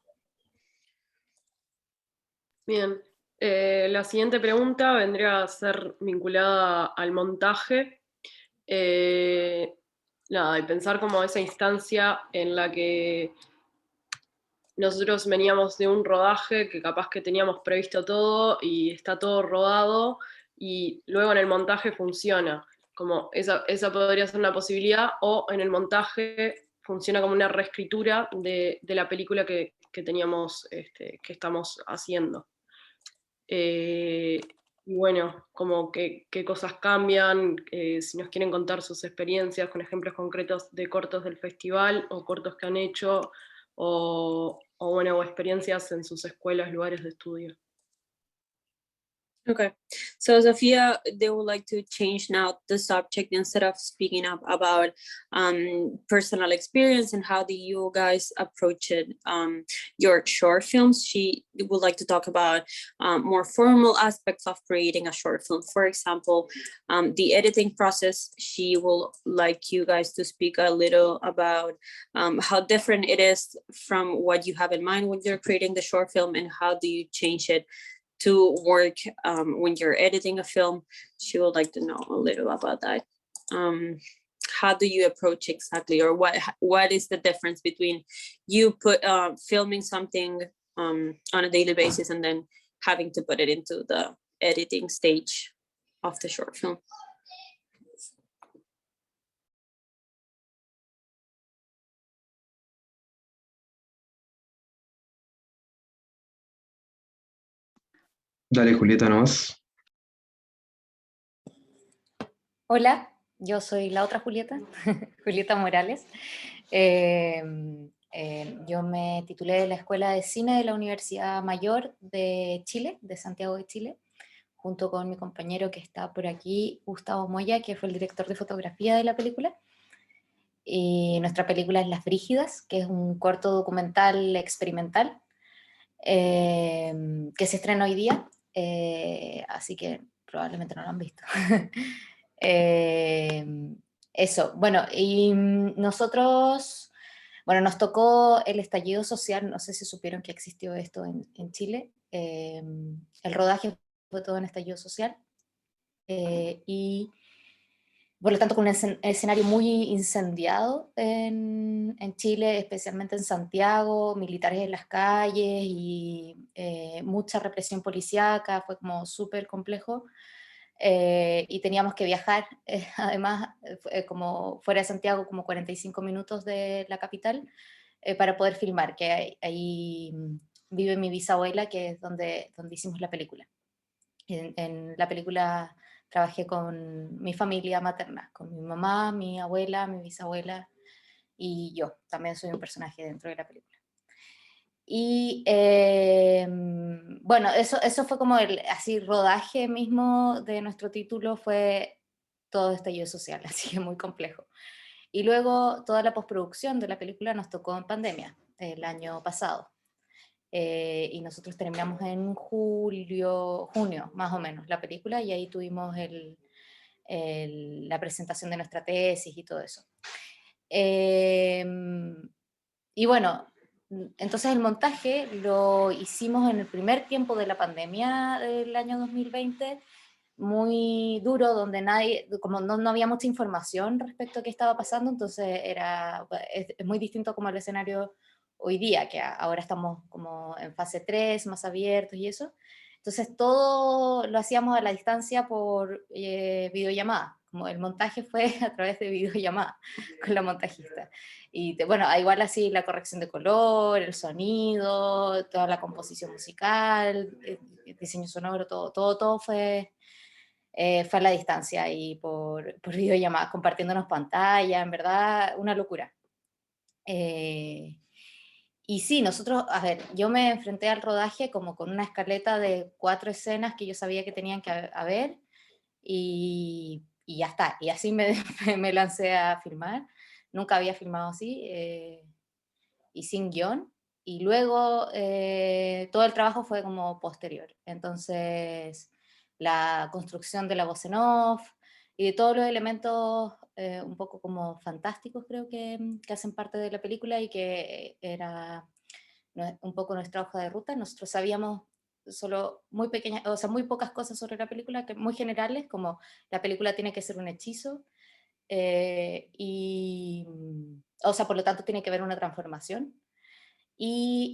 S10: Bien, la siguiente pregunta vendría a ser vinculada al montaje. Nada, y pensar como esa instancia en la que nosotros veníamos de un rodaje que capaz que teníamos previsto todo y está todo rodado y luego en el montaje funciona. Como esa podría ser una posibilidad, o en el montaje funciona como una reescritura de la película que teníamos, que estamos haciendo. Y bueno, como qué cosas cambian, si nos quieren contar sus experiencias con ejemplos concretos de cortos del festival o cortos que han hecho, o experiencias en sus escuelas, lugares de estudio.
S2: Okay, so Sophia, they would like to change now the subject. Instead of speaking up about personal experience and how do you guys approach it, your short films, she would like to talk about more formal aspects of creating a short film. For example, the editing process. She will like you guys to speak a little about how different it is from what you have in mind when you're creating the short film, and how do you change it to work when you're editing a film. She would like to know a little about that. How do you approach exactly, or what is the difference between you filming something on a daily basis and then having to put it into the editing stage of the short film?
S3: Dale, Julieta, nomás.
S11: Hola, yo soy la otra Julieta, Julieta Morales. Yo me titulé de la Escuela de Cine de la Universidad Mayor de Chile, de Santiago de Chile, junto con mi compañero que está por aquí, Gustavo Moya, que fue el director de fotografía de la película. Y nuestra película es Las Brígidas, que es un corto documental experimental que se estrena hoy día. Así que probablemente no lo han visto. Eso, bueno, y nosotros, bueno, nos tocó el estallido social, no sé si supieron que existió esto en Chile. El rodaje fue todo en estallido social, y por lo tanto con un escenario muy incendiado en Chile, especialmente en Santiago, militares en las calles y mucha represión policíaca, fue como súper complejo. Y teníamos que viajar, además, como fuera de Santiago, como 45 minutos de la capital, para poder filmar, que ahí vive mi bisabuela, que es donde hicimos la película. En la película trabajé con mi familia materna, con mi mamá, mi abuela, mi bisabuela, y yo también soy un personaje dentro de la película. Y bueno, eso fue como el así rodaje mismo de nuestro título, fue todo estallido social, así que muy complejo. Y luego toda la postproducción de la película nos tocó en pandemia, el año pasado. Y nosotros terminamos en junio más o menos la película, y ahí tuvimos la presentación de nuestra tesis y todo eso. Y bueno, entonces el montaje lo hicimos en el primer tiempo de la pandemia del año 2020, muy duro, donde como no había mucha información respecto a qué estaba pasando, entonces es muy distinto como el escenario hoy día, que ahora estamos como en fase 3, más abiertos y eso. Entonces todo lo hacíamos a la distancia por videollamada, como el montaje fue a través de videollamada con la montajista. Y bueno, igual así la corrección de color, el sonido, toda la composición musical, el diseño sonoro, todo fue a la distancia y por videollamadas, compartiéndonos pantalla, en verdad, una locura. Y sí, nosotros, a ver, yo me enfrenté al rodaje como con una escaleta de 4 escenas que yo sabía que tenían que haber, y ya está, y así me lancé a filmar. Nunca había filmado así, y sin guión, y luego todo el trabajo fue como posterior. Entonces, la construcción de la voz en off y de todos los elementos un poco como fantásticos, creo que hacen parte de la película, y que era un poco nuestra hoja de ruta. Nosotros sabíamos solo muy pequeñas, o sea, muy pocas cosas sobre la película, que muy generales, como la película tiene que ser un hechizo, y, o sea, por lo tanto tiene que haber una transformación, y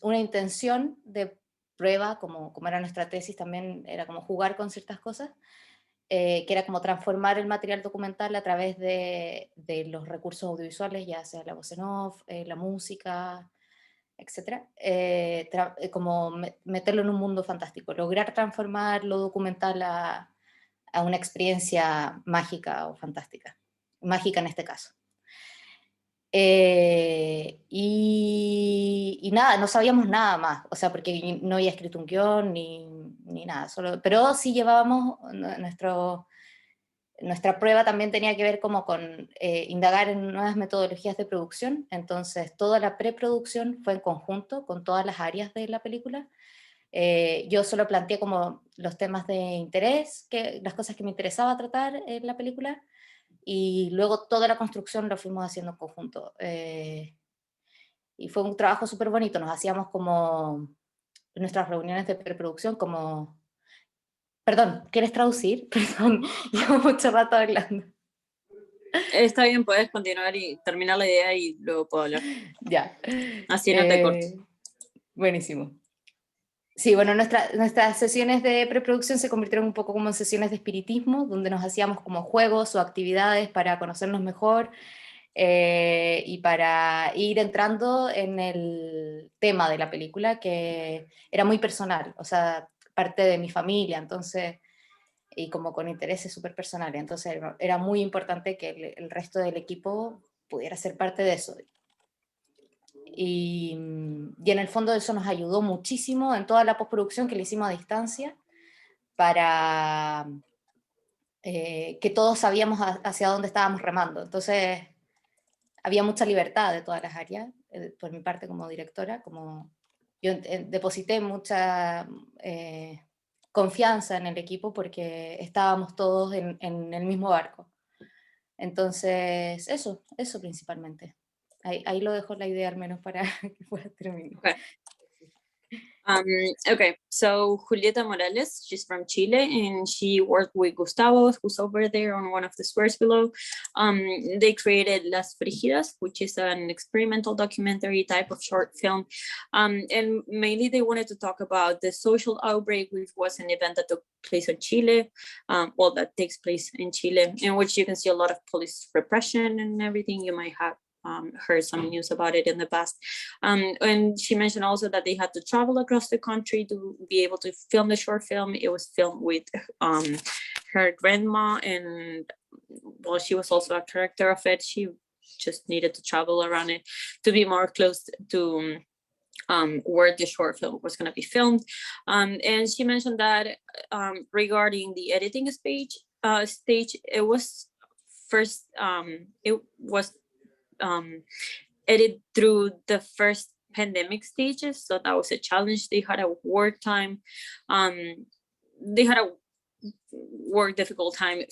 S11: una intención de prueba, como era nuestra tesis, también era como jugar con ciertas cosas, que era como transformar el material documental a través de los recursos audiovisuales, ya sea la voz en off, la música, etcétera, como meterlo en un mundo fantástico, lograr transformar lo documental a una experiencia mágica o fantástica, mágica en este caso. Y nada, no sabíamos nada más, o sea, porque no había escrito un guión ni nada, pero sí llevábamos nuestra prueba también tenía que ver como con indagar en nuevas metodologías de producción. Entonces toda la preproducción fue en conjunto con todas las áreas de la película. Yo solo planteé como los temas de interés, las cosas que me interesaba tratar en la película, y luego toda la construcción lo fuimos haciendo en conjunto. Y fue un trabajo súper bonito. Nos hacíamos como nuestras reuniones de preproducción como... Perdón, ¿quieres traducir? Perdón, llevo mucho rato hablando.
S2: Está bien, puedes continuar y terminar la idea y luego puedo hablar.
S11: Ya.
S2: Así no te corto.
S11: Buenísimo. Sí, bueno, nuestras sesiones de preproducción se convirtieron un poco como en sesiones de espiritismo, donde nos hacíamos como juegos o actividades para conocernos mejor, y para ir entrando en el tema de la película, que era muy personal, o sea, parte de mi familia, entonces, y como con intereses súper personales, entonces era muy importante que el resto del equipo pudiera ser parte de eso. Y en el fondo eso nos ayudó muchísimo en toda la postproducción que le hicimos a distancia, para que todos sabíamos hacia dónde estábamos remando. Entonces había mucha libertad de todas las áreas, por mi parte como directora, como yo deposité mucha confianza en el equipo porque estábamos todos en el mismo barco. Entonces eso principalmente. Ahí lo dejo la idea al menos para que pueda terminar.
S2: Okay. Okay, so Julieta Morales, she's from Chile, and she worked with Gustavo, who's over there on one of the squares below. They created Las Frigidas, which is an experimental documentary type of short film. And mainly they wanted to talk about the social outbreak, which was an event that took place in Chile, that takes place in Chile, in which you can see a lot of police repression and everything. You might have heard some news about it in the past. And she mentioned also that they had to travel across the country to be able to film the short film. It was filmed with her grandma, and well, she was also a character of it. She just needed to travel around it to be more close to where the short film was going to be filmed. And she mentioned that regarding the editing stage, it was first, it was edited through the first pandemic stages, so that was a challenge. They had a wartime, they had a difficult time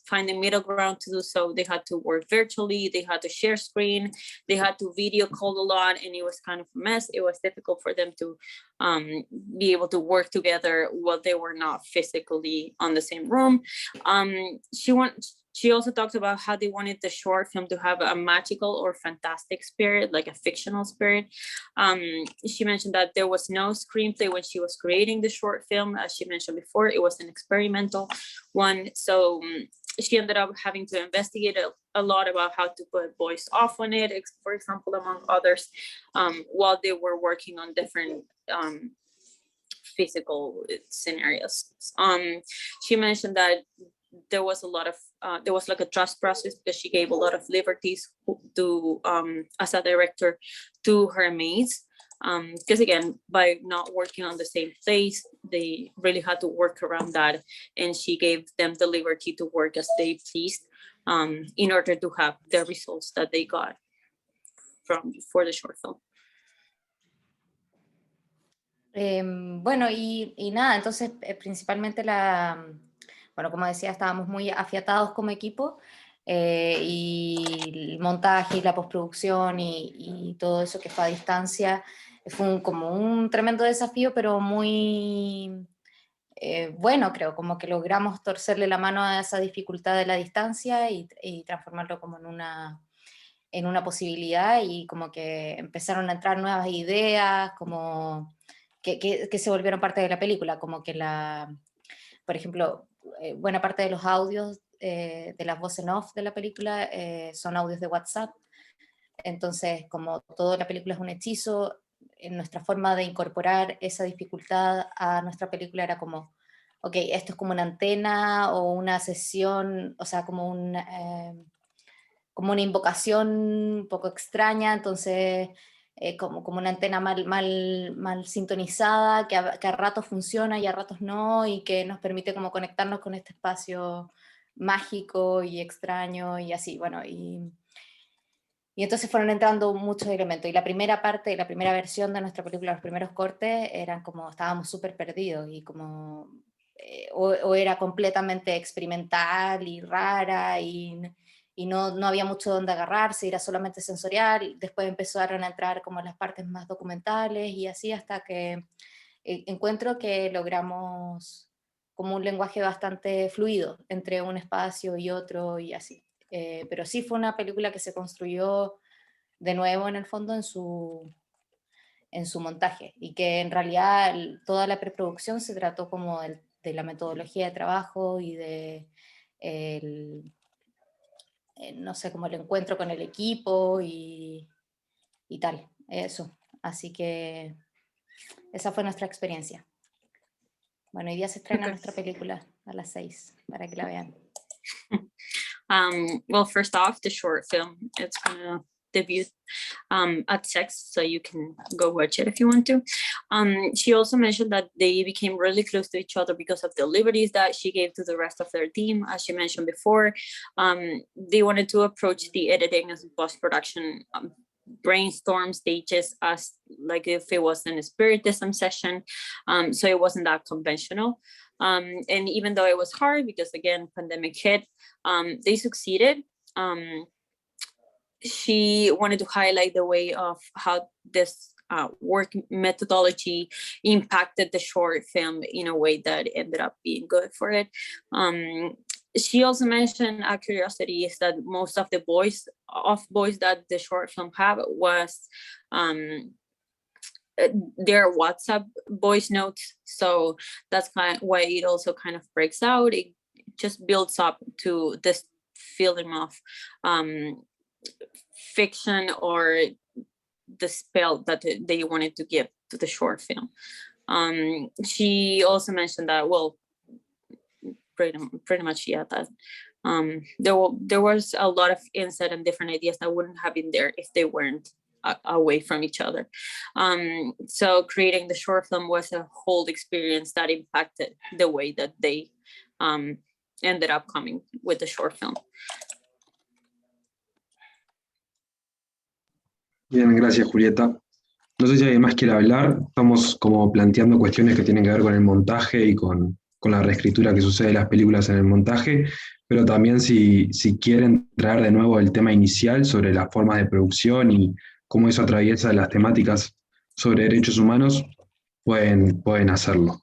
S2: finding middle ground to do so. They had to work virtually, they had to share screen, they had to video call a lot, and it was kind of a mess. It was difficult for them to be able to work She also talked about how they wanted the short film to have a magical or fantastic spirit, like a fictional spirit. She mentioned that there was no screenplay when she was creating the short film. As she mentioned before, it was an experimental one. So she ended up having to investigate a lot about how to put voice off on it, for example, among others, while they were working on different physical scenarios. She mentioned that there was a lot of there was like a trust process, because she gave a lot of liberties to as a director to her maids, because again, by not working on the same place, they really had to work around that, and she gave them the liberty to work as they pleased, in order to have the results that they got for the short film.
S11: Bueno, y nada, entonces principalmente bueno, como decía, estábamos muy afiatados como equipo, y el montaje y la postproducción y todo eso que fue a distancia fue como un tremendo desafío, pero muy bueno, creo, como que logramos torcerle la mano a esa dificultad de la distancia y transformarlo como en una posibilidad, y como que empezaron a entrar nuevas ideas, como que se volvieron parte de la película, como que por ejemplo, buena parte de los audios de las voces en off de la película son audios de WhatsApp. Entonces, como toda la película es un hechizo, en nuestra forma de incorporar esa dificultad a nuestra película era como, ok, esto es como una antena o una sesión, o sea, como una invocación un poco extraña, entonces como una antena mal sintonizada, que a ratos funciona y a ratos no, y que nos permite como conectarnos con este espacio mágico y extraño y así, bueno, y entonces fueron entrando muchos elementos, y la primera parte, la primera versión de nuestra película, los primeros cortes, eran como, estábamos súper perdidos, y como, o era completamente experimental y rara, y no había mucho donde agarrarse, era solamente sensorial. Después empezaron a entrar como las partes más documentales, y así hasta que encuentro que logramos como un lenguaje bastante fluido entre un espacio y otro, y así. Pero sí fue una película que se construyó de nuevo en el fondo en su montaje, y que en realidad toda la preproducción se trató como de la metodología de trabajo y de no sé, como el encuentro con el equipo y tal, eso. Así que esa fue nuestra experiencia. Bueno, hoy día se estrena nuestra película a las 6, para que la vean.
S2: Well, first off, the short film, it's gonna debut at 6, so you can go watch it if you want to. She also mentioned that they became really close to each other because of the liberties that she gave to the rest of their team. As she mentioned before, they wanted to approach the editing as post-production brainstorm stages as like if it was an spiritism session, so it wasn't that conventional. And even though it was hard, because again, pandemic hit, they succeeded. She wanted to highlight the way of how this work methodology impacted the short film in a way that ended up being good for it. She also mentioned a curiosity is that most of the voice that the short film had was their WhatsApp voice notes. So that's kind of why it also kind of breaks out. It just builds up to this feeling of fiction or the spell that they wanted to give to the short film. She also mentioned that, well, pretty much, yeah, that there was a lot of insight and different ideas that wouldn't have been there if they weren't away from each other. So creating the short film was a whole experience that impacted the way that they ended up coming with the short film.
S3: Bien, gracias, Julieta. No sé si alguien más quiere hablar. Estamos como planteando cuestiones que tienen que ver con el montaje y con la reescritura que sucede en las películas en el montaje, pero también si quieren traer de nuevo el tema inicial sobre las formas de producción y cómo eso atraviesa las temáticas sobre derechos humanos, pueden hacerlo.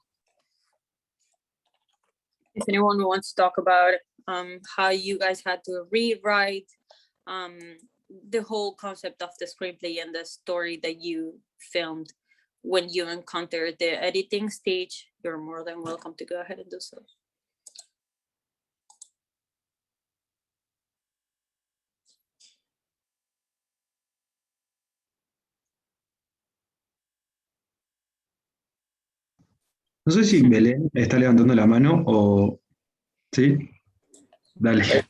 S2: If anyone wants to talk about how you guys had to rewrite the whole concept of the screenplay and the story that you filmed when you encountered the editing stage. You're more than welcome to go ahead and do so.
S3: No sé si Belén está levantando la mano o... ¿Sí? Dale.
S12: Es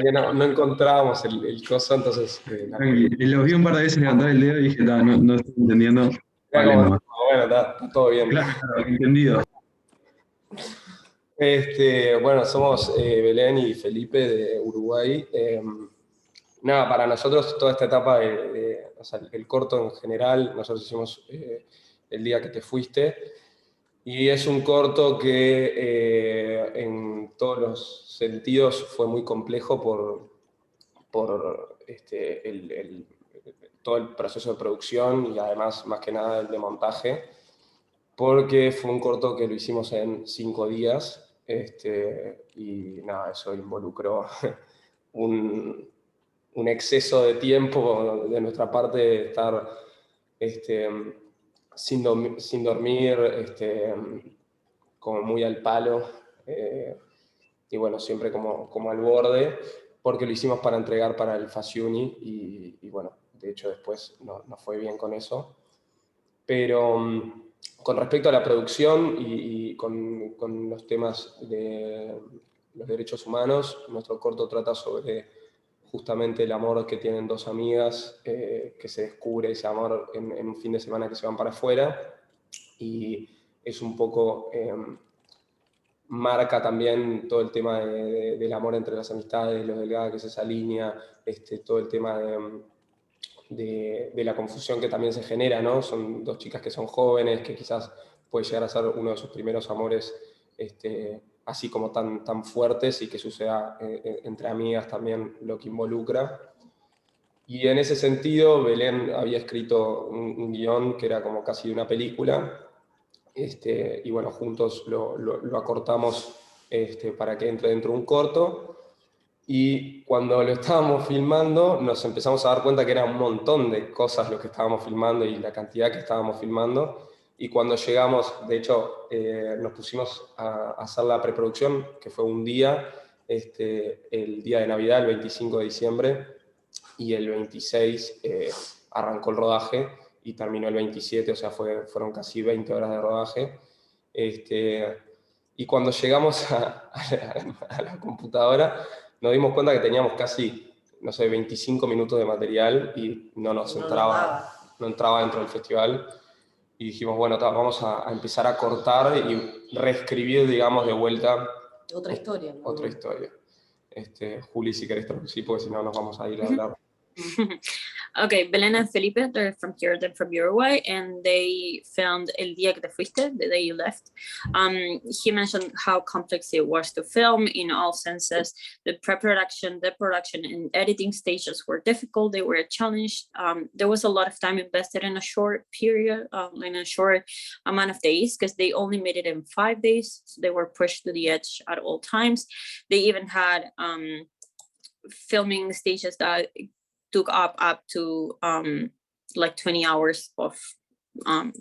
S12: que no encontrábamos el coso, entonces...
S3: Los vi un par de veces levantar el dedo y dije, no estoy entendiendo. Vale, no.
S12: Bueno, está todo bien.
S3: Claro, entendido.
S12: Bueno, somos Belén y Felipe de Uruguay. Nada, para nosotros toda esta etapa, o sea, el corto en general, nosotros hicimos El día que te fuiste, y es un corto que en todos los sentidos fue muy complejo por todo el proceso de producción y además, más que nada, el de montaje, porque fue un corto que lo hicimos en 5 días, y nada, eso involucró un exceso de tiempo de nuestra parte de estar sin dormir, como muy al palo, y bueno, siempre como al borde, porque lo hicimos para entregar para el FASUNY, y bueno, de hecho después no fue bien con eso. Pero con respecto a la producción y con los temas de los derechos humanos, nuestro corto trata sobre justamente el amor que tienen 2 amigas, que se descubre ese amor en un fin de semana que se van para afuera, y es un poco, marca también todo el tema del amor entre las amistades, lo delgada que es esa línea, todo el tema de la confusión que también se genera, ¿no? Son 2 chicas que son jóvenes, que quizás puede llegar a ser uno de sus primeros amores, así como tan fuertes, y que suceda entre amigas también lo que involucra. Y en ese sentido, Belén había escrito un guión que era como casi una película, y bueno, juntos lo acortamos para que entre dentro de un corto. Y cuando lo estábamos filmando, nos empezamos a dar cuenta que era un montón de cosas lo que estábamos filmando y la cantidad que estábamos filmando. Y cuando llegamos, de hecho, nos pusimos a hacer la preproducción, que fue un día, el día de Navidad, el 25 de diciembre, y el 26 arrancó el rodaje y terminó el 27, o sea, fueron casi 20 horas de rodaje. Y cuando llegamos a la computadora, nos dimos cuenta que teníamos casi, no sé, 25 minutos de material y no entraba dentro del festival. Y dijimos, bueno, vamos a empezar a cortar y reescribir, digamos, de vuelta.
S13: Otra historia, ¿no?
S12: Otra historia. Juli, si querés traducir, porque si no nos vamos a ir a hablar.
S2: Okay, Belén and Felipe, they're from here, they're from Uruguay, and they filmed El Día que te fuiste, the day you left. He mentioned how complex it was to film in all senses. The pre-production, the production, and editing stages were difficult. They were a challenge. There was a lot of time invested in a short period, in a short amount of days, because they only made it in 5 days. So they were pushed to the edge at all times. They even had filming stages that took up to like 20 hours of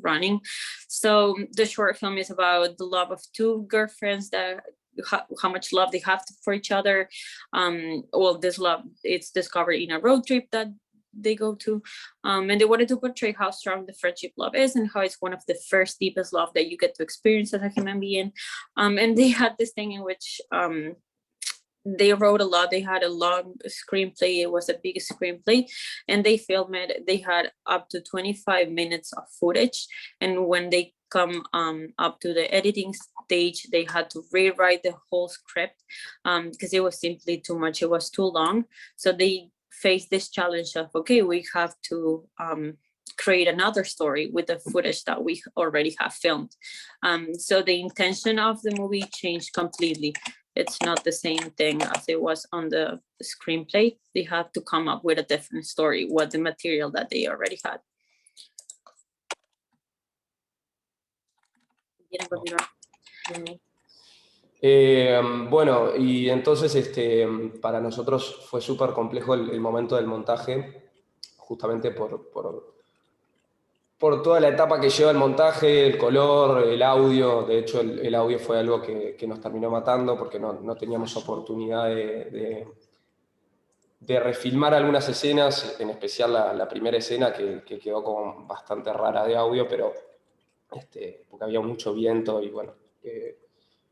S2: running. So the short film is about the love of 2 girlfriends, that how much love they have for each other. Well, this love, it's discovered in a road trip that they go to, and they wanted to portray how strong the friendship love is and how it's one of the first deepest love that you get to experience as a human being. And they had this thing in which they wrote a lot. They had a long screenplay. It was a big screenplay, and they filmed it. They had up to 25 minutes of footage, and when they come up to the editing stage, they had to rewrite the whole script because it was simply too much. It was too long. So they faced this challenge of, okay, we have to create another story with the footage that we already have filmed. So the intention of the movie changed completely. It's not the same thing as it was on the screenplay. They have to come up with a different story with the material that they already had.
S12: Bueno, y entonces para nosotros fue súper complejo el momento del montaje, justamente por toda la etapa que lleva el montaje, el color, el audio. De hecho, el audio fue algo que nos terminó matando porque no teníamos oportunidad de refilmar algunas escenas, en especial la primera escena que quedó como bastante rara de audio, pero porque había mucho viento y bueno,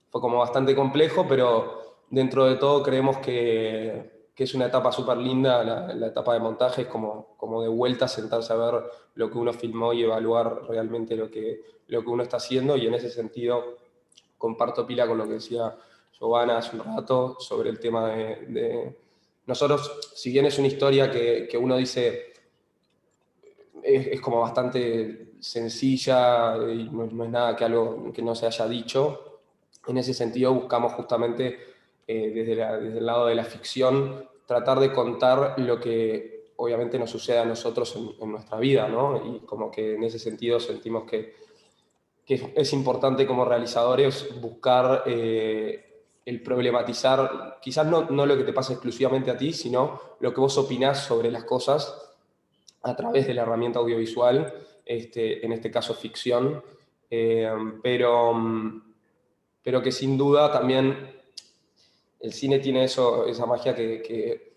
S12: fue como bastante complejo, pero dentro de todo creemos que es una etapa súper linda, la etapa de montaje. Es como de vuelta sentarse a ver lo que uno filmó y evaluar realmente lo que uno está haciendo, y en ese sentido comparto pila con lo que decía Giovanna hace un rato sobre el tema de nosotros. Si bien es una historia que uno dice es como bastante sencilla y no es nada que no se haya dicho, en ese sentido buscamos justamente desde el lado de la ficción tratar de contar lo que obviamente nos sucede a nosotros en nuestra vida, ¿no? Y como que en ese sentido sentimos que es importante como realizadores buscar el problematizar, quizás no lo que te pasa exclusivamente a ti, sino lo que vos opinás sobre las cosas a través de la herramienta audiovisual, en este caso ficción, pero que sin duda también el cine tiene esa magia que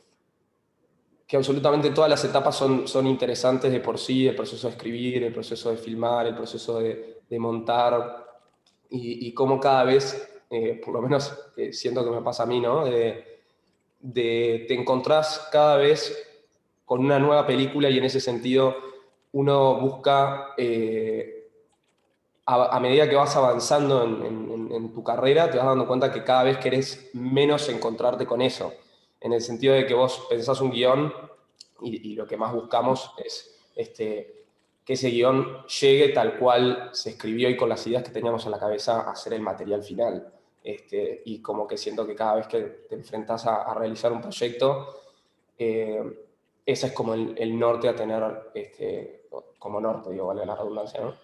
S12: absolutamente todas las etapas son interesantes de por sí: el proceso de escribir, el proceso de filmar, el proceso de montar, y cómo cada vez, por lo menos siento que me pasa a mí, ¿no? Te encontrás cada vez con una nueva película, y en ese sentido uno busca, a medida que vas avanzando en tu carrera, te vas dando cuenta que cada vez querés menos encontrarte con eso, en el sentido de que vos pensás un guión y lo que más buscamos es que ese guión llegue tal cual se escribió y con las ideas que teníamos en la cabeza a ser el material final. Y como que siento que cada vez que te enfrentás a realizar un proyecto, ese es como el norte a tener, como norte, digo, vale la redundancia, ¿no?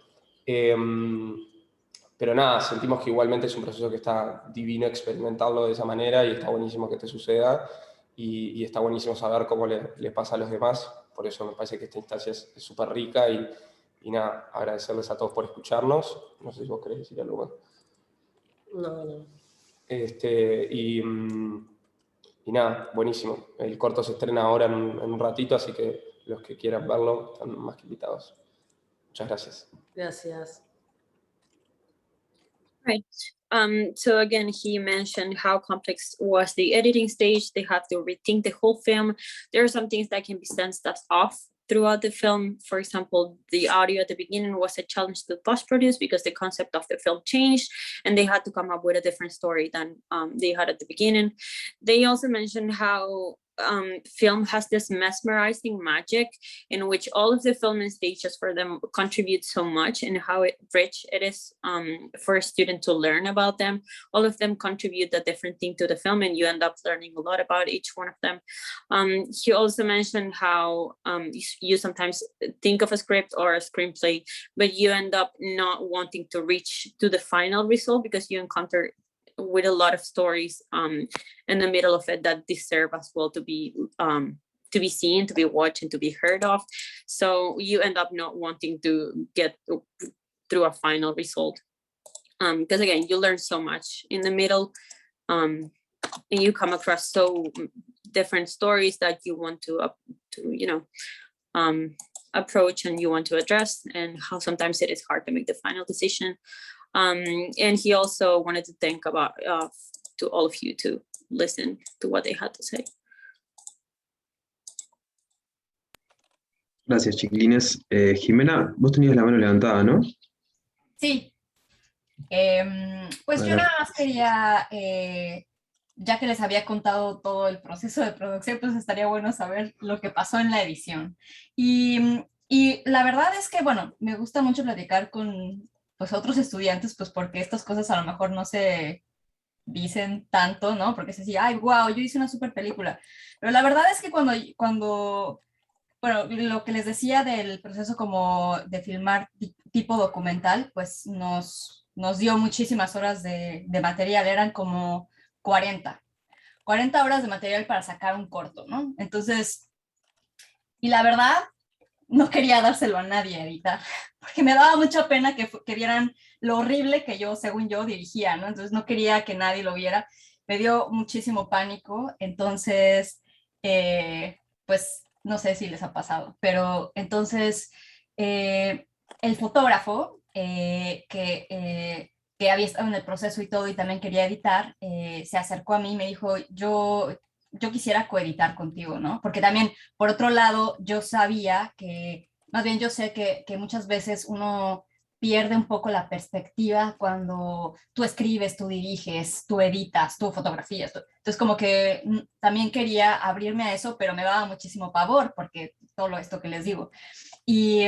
S12: Pero nada, sentimos que igualmente es un proceso que está divino experimentarlo de esa manera, y está buenísimo que te suceda, y está buenísimo saber cómo le pasa a los demás. Por eso me parece que esta instancia es súper rica, y nada, agradecerles a todos por escucharnos. No sé si vos querés decir algo más.
S10: No.
S12: Y nada, buenísimo. El corto se estrena ahora en un ratito, así que los que quieran verlo están más que invitados. Muchas gracias.
S10: Gracias.
S2: Right. So again, he mentioned how complex was the editing stage. They have to rethink the whole film. There are some things that can be sensed as off throughout the film. For example, the audio at the beginning was a challenge to post-produce because the concept of the film changed and they had to come up with a different story than they had at the beginning. They also mentioned how film has this mesmerizing magic in which all of the filming stages for them contribute so much, and how rich it is for a student to learn about them. All of them contribute a different thing to the film, and you end up learning a lot about each one of them. He also mentioned how you sometimes think of a script or a screenplay, but you end up not wanting to reach to the final result because you encounter with a lot of stories in the middle of it that deserve as well to be seen, to be watched, and to be heard of. So you end up not wanting to get through a final result because again, you learn so much in the middle, and you come across so different stories that you want to approach and you want to address, and how sometimes it is hard to make the final decision. And he also wanted to thank to all of you to listen to what they had to say.
S3: Gracias, chiquilines. Jimena, vos tenías la mano levantada, ¿no?
S7: Sí. Pues yo nada más quería, ya que les había contado todo el proceso de producción, pues estaría bueno saber lo que pasó en la edición. Y la verdad es que, bueno, me gusta mucho platicar con pues otros estudiantes, pues porque estas cosas a lo mejor no se dicen tanto, ¿no? Porque se dice, ay, wow, yo hice una super película. Pero la verdad es que cuando bueno, lo que les decía del proceso como de filmar tipo documental, pues nos nos dio muchísimas horas de material, eran como 40 horas de material para sacar un corto, ¿no? Entonces, y la verdad, no quería dárselo a nadie a editar, porque me daba mucha pena que vieran lo horrible que yo, según yo, dirigía, ¿no? Entonces no quería que nadie lo viera, me dio muchísimo pánico, entonces, pues no sé si les ha pasado, pero entonces el fotógrafo que había estado en el proceso y todo y también quería editar, se acercó a mí y me dijo, yo quisiera coeditar contigo, ¿no? Porque también, por otro lado, yo sabía que, más bien yo sé que muchas veces uno pierde un poco la perspectiva cuando tú escribes, tú diriges, tú editas, tú fotografías. Entonces como que también quería abrirme a eso, pero me daba muchísimo pavor porque todo esto que les digo. Y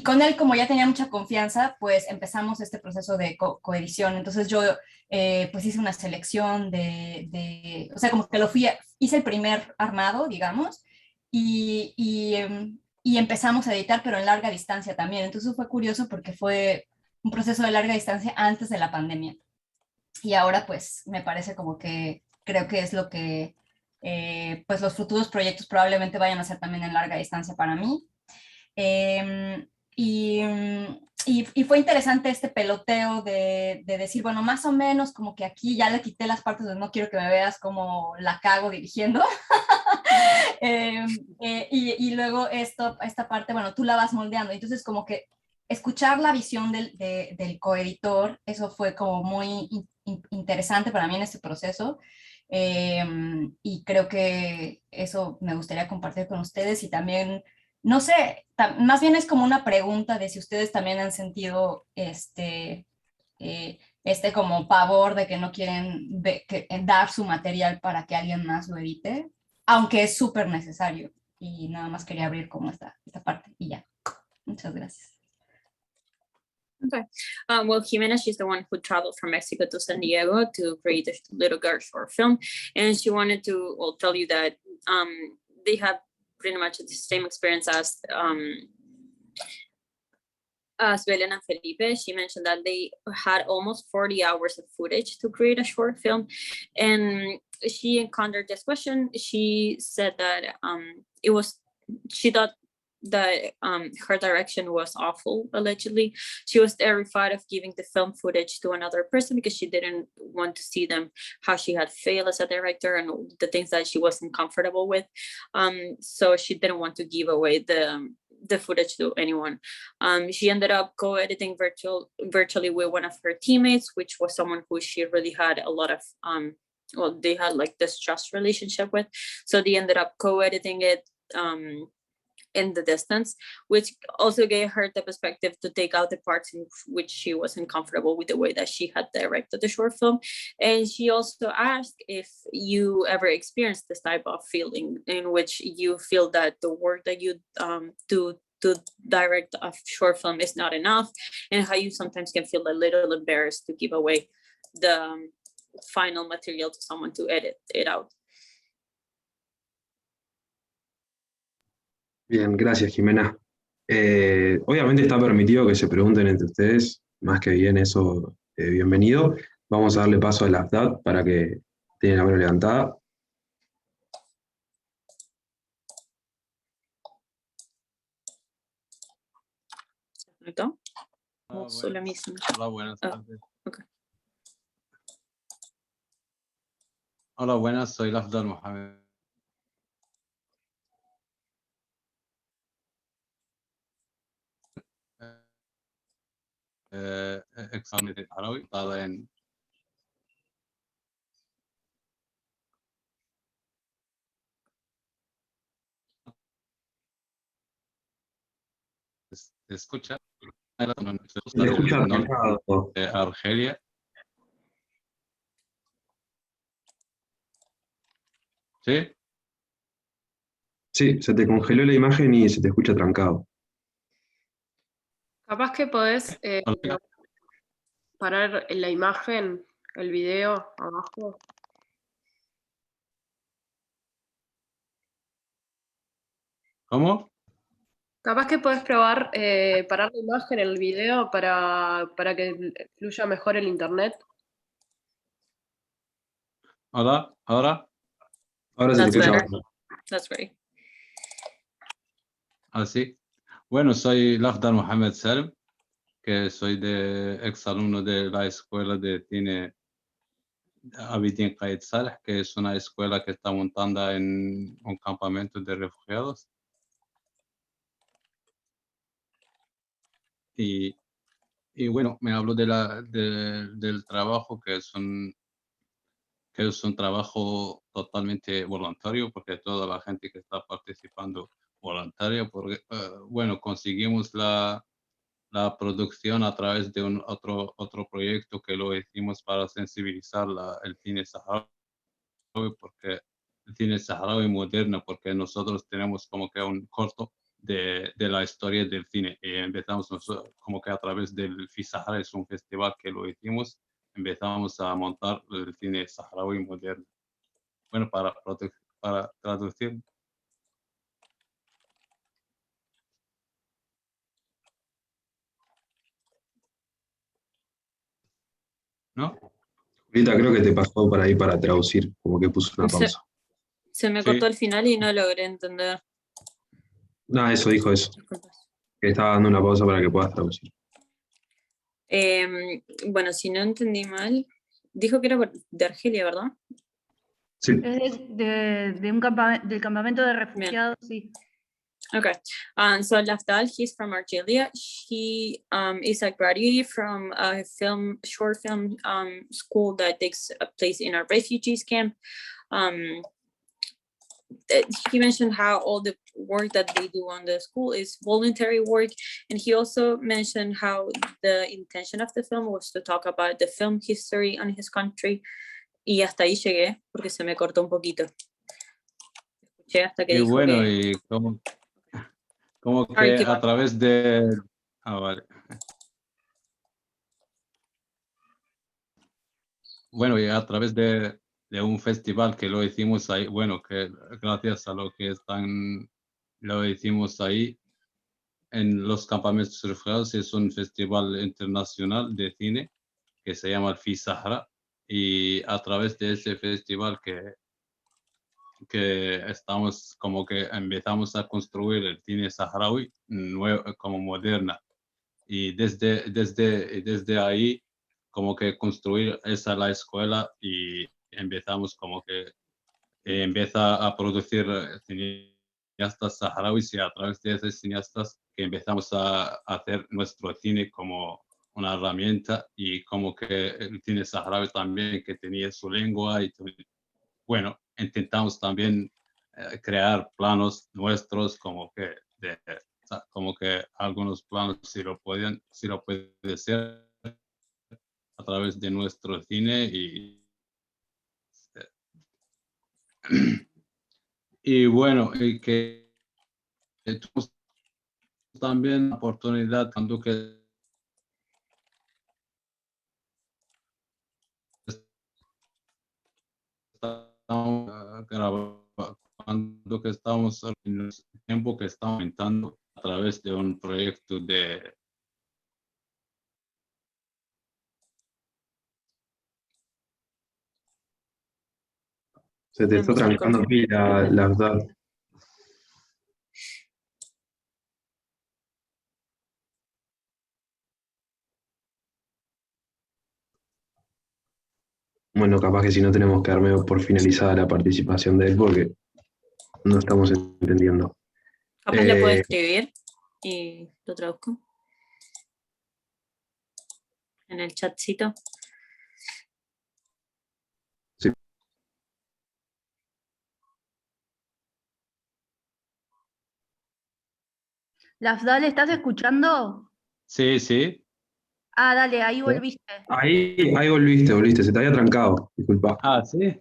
S7: con él, como ya tenía mucha confianza, pues empezamos este proceso de coedición. Entonces yo pues hice una selección o sea, como que hice el primer armado, digamos, y empezamos a editar, pero en larga distancia también. Entonces fue curioso porque fue un proceso de larga distancia antes de la pandemia. Y ahora pues me parece como que creo que es lo que pues los futuros proyectos probablemente vayan a ser también en larga distancia para mí. Y fue interesante este peloteo de decir, bueno, más o menos como que aquí ya le quité las partes donde no quiero que me veas como la cago dirigiendo. Y luego esta parte, bueno, tú la vas moldeando. Entonces como que escuchar la visión del coeditor, eso fue como muy interesante para mí en este proceso. Y creo que eso me gustaría compartir con ustedes y también no sé, más bien es como una pregunta de si ustedes también han sentido este como pavor de que no quieren dar su material para que alguien más lo edite, aunque es súper necesario. Y nada más quería abrir como esta parte y ya. Muchas gracias.
S2: Okay. Well, Jimena, she's the one who traveled from Mexico to San Diego to create the Little Girl short film. And she wanted to tell you that they have pretty much the same experience as Belen and Felipe. She mentioned that they had almost 40 hours of footage to create a short film. And she encountered this question. She said that she thought that her direction was awful, allegedly. She was terrified of giving the film footage to another person because she didn't want to see them, how she had failed as a director and the things that she wasn't comfortable with. So she didn't want to give away the footage to anyone. She ended up co-editing virtually with one of her teammates, which was someone who she really had a lot of they had like this trust relationship with. So they ended up co-editing it in the distance, which also gave her the perspective to take out the parts in which she wasn't comfortable with the way that she had directed the short film. And she also asked if you ever experienced this type of feeling in which you feel that the work that you do to direct a short film is not enough, and how you sometimes can feel a little embarrassed to give away the final material to someone to edit it out.
S3: Bien, gracias, Jimena. Obviamente está permitido que se pregunten entre ustedes, más que bien eso, bienvenido. Vamos a darle paso a Lafdad para que tiene la mano levantada.
S2: ¿No? Hola,
S13: buenas tardes.
S2: Okay.
S13: Hola, buenas, soy Lafdal Mohamed. examen العربي طالعين ¿se escucha?
S3: Se escucha trancado.
S13: Argelia. ¿Sí?
S3: Sí, se te congeló la imagen y se te escucha trancado.
S10: Capaz que podés parar la imagen, el video abajo.
S13: ¿Cómo?
S10: Capaz que puedes probar parar la imagen en el video para que fluya mejor el internet.
S13: Hola, ahora.
S3: Ahora se te
S2: That's
S3: escucha
S2: better.
S3: más.
S2: That's great.
S13: Así. Bueno, soy Lafdal Mohamed Salem, que soy exalumno de la Escuela de Cine Abidin Qaid Saleh, que es una escuela que está montada en un campamento de refugiados. Y bueno, me hablo del trabajo, que es un trabajo totalmente voluntario, porque toda la gente que está participando voluntaria, porque, bueno, conseguimos la producción a través de otro proyecto que lo hicimos para sensibilizar el cine saharaui, porque el cine saharaui moderno, porque nosotros tenemos como que un corto de la historia del cine y empezamos como que a través del FISAHARA, es un festival que lo hicimos, empezamos a montar el cine saharaui moderno. Bueno, para traducir. ¿No?
S3: Ahorita creo que te pasó por ahí para traducir, como que puso una pausa.
S2: Se me
S13: Sí.
S2: cortó el final y no logré entender.
S3: No, eso dijo eso. Que estaba dando una pausa para que puedas traducir.
S2: Bueno, si no entendí mal, dijo que era de Argelia, ¿verdad?
S3: Sí.
S5: Es del campamento de refugiados, sí.
S2: Okay, so Lafdal, he's from Argelia. He is a graduate from a short film school that takes place in a refugees camp. He mentioned how all the work that they do on the school is voluntary work, and he also mentioned how the intention of the film was to talk about the film history on his country. Y hasta ahí llegué, porque se me cortó un poquito. Escuché hasta que
S13: Y
S2: dijo
S13: bueno,
S2: que...
S13: y como que a través de... vale. Bueno, y a través de un festival que lo hicimos ahí, bueno, que gracias a lo que lo hicimos ahí en los campamentos refugiados, es un festival internacional de cine que se llama el FISAHARA, y a través de ese festival que estamos como que empezamos a construir el cine saharaui nuevo, como moderna, y desde ahí como que construir la escuela, y empezamos como que empieza a producir cineastas saharauis, y a través de esos cineastas que empezamos a hacer nuestro cine como una herramienta, y como que el cine saharaui también, que tenía su lengua, y bueno, intentamos también crear planos nuestros, como que algunos planos si lo puede ser a través de nuestro cine, y bueno, y que tuvimos también la oportunidad cuando que estamos en el tiempo que está aumentando a través de un proyecto de...
S3: Se te está trancando pila, la verdad. Bueno, capaz que si no tenemos que darme por finalizada la participación de él, porque no estamos entendiendo.
S2: Capaz le puedo escribir y lo traduzco en el chatcito.
S3: Sí.
S5: Lafdal, ¿estás escuchando?
S13: Sí, sí.
S5: Ah, dale, ahí volviste.
S3: Ahí volviste, se te había trancado, disculpa.
S13: Ah, sí.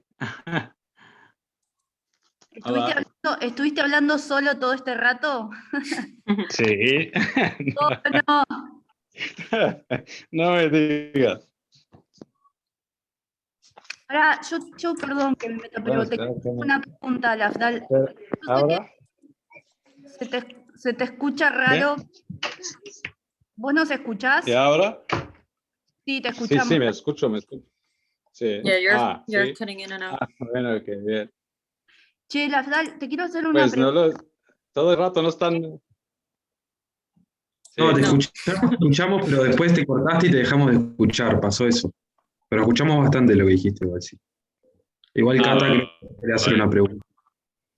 S5: ¿Estuviste hablando solo todo este rato?
S13: Sí.
S5: Oh, no.
S13: No me digas.
S5: Ahora, yo perdón que me meto, pero te una pregunta, Lafdal.
S13: ¿Ahora?
S5: Se te escucha raro. ¿Vos nos escuchás?
S13: ¿Y ahora?
S5: Sí, te
S13: Sí,
S5: escuchamos.
S13: sí, me escucho. Sí.
S2: Yeah, you're
S13: Sí.
S2: cutting in and out.
S13: Bueno, qué bien.
S5: Che, Lafdal, te quiero hacer una
S13: Pues no
S5: pregunta.
S13: todo el rato no están...
S3: No, te
S2: No.
S3: escuchamos, pero después te cortaste y te dejamos de escuchar, pasó eso. Pero escuchamos bastante lo que dijiste, igual, sí. Igual Cata quería hacer una pregunta.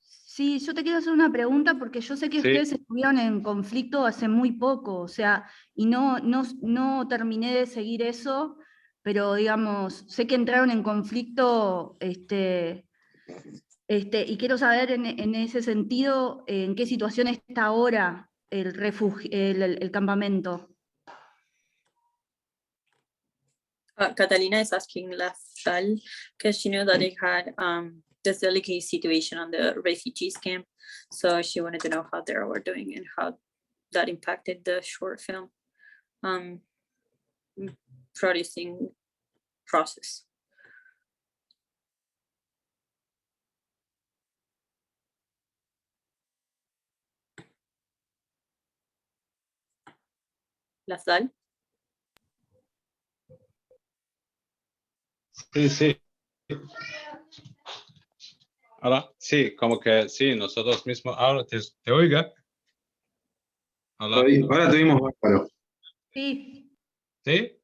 S5: Sí, yo te quiero hacer una pregunta porque yo sé que
S13: Sí.
S5: ustedes estuvieron en conflicto hace muy poco, o sea, y no terminé de seguir eso, pero digamos, sé que entraron en conflicto, y quiero saber en ese sentido, en qué situación está ahora el campamento.
S2: Catalina is asking Lafdal because she knew that they had this delicate situation on the refugees camp. So she wanted to know how they were doing and how that impacted the short film producing process. Lafdal?
S13: Sí. Ahora, sí, como que sí, nosotros mismos, ahora te oiga. Hola.
S3: Ahora tuvimos bárbaro.
S5: Sí.
S13: ¿Sí?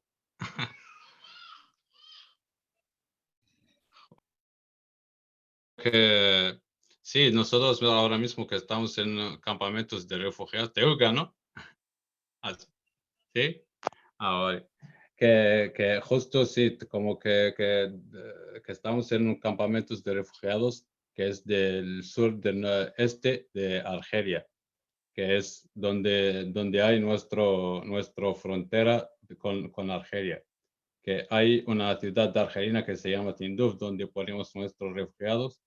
S13: Que sí, nosotros ahora mismo que estamos en campamentos de refugiados, te oiga, ¿no? ¿Sí? Ahora. Que justo sí, como que estamos en campamentos de refugiados que es del sur del este de Argelia, que es donde hay nuestra frontera con Argelia, que hay una ciudad argelina que se llama Tinduf, donde ponemos nuestros refugiados,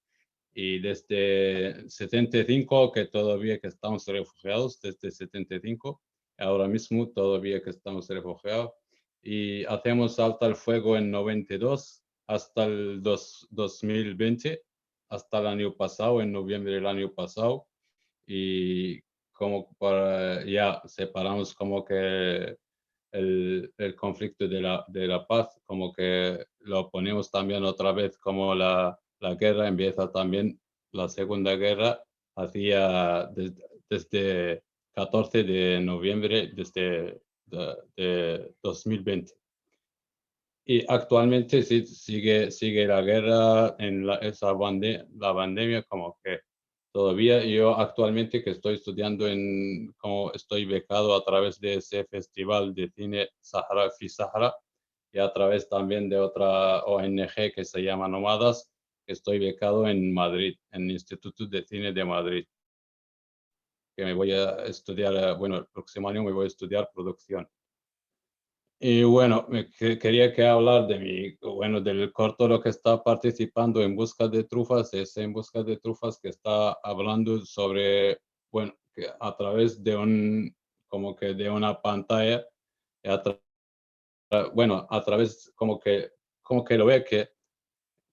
S13: y desde 75 que todavía que estamos refugiados, desde 75, ahora mismo todavía que estamos refugiados, y hacemos alto el fuego en 92 hasta el 2020, hasta el año pasado, en noviembre del año pasado, y como ya separamos como que el conflicto de la paz, como que lo ponemos también otra vez como la guerra, empieza también la Segunda Guerra, desde 14 de noviembre de 2020. Y actualmente sí, sigue la guerra, la pandemia, como que todavía yo actualmente que estoy estudiando como estoy becado a través de ese festival de cine Sahara Fi Sahara y a través también de otra ONG que se llama Nómadas, que estoy becado en Madrid, en el Instituto de Cine de Madrid, que me voy a estudiar, bueno, el próximo año me voy a estudiar producción. Y bueno, quería que hablar del corto lo que está participando en Busca de Trufas, es En Busca de Trufas que está hablando sobre, bueno, que a través de como que de una pantalla, a través como que lo ve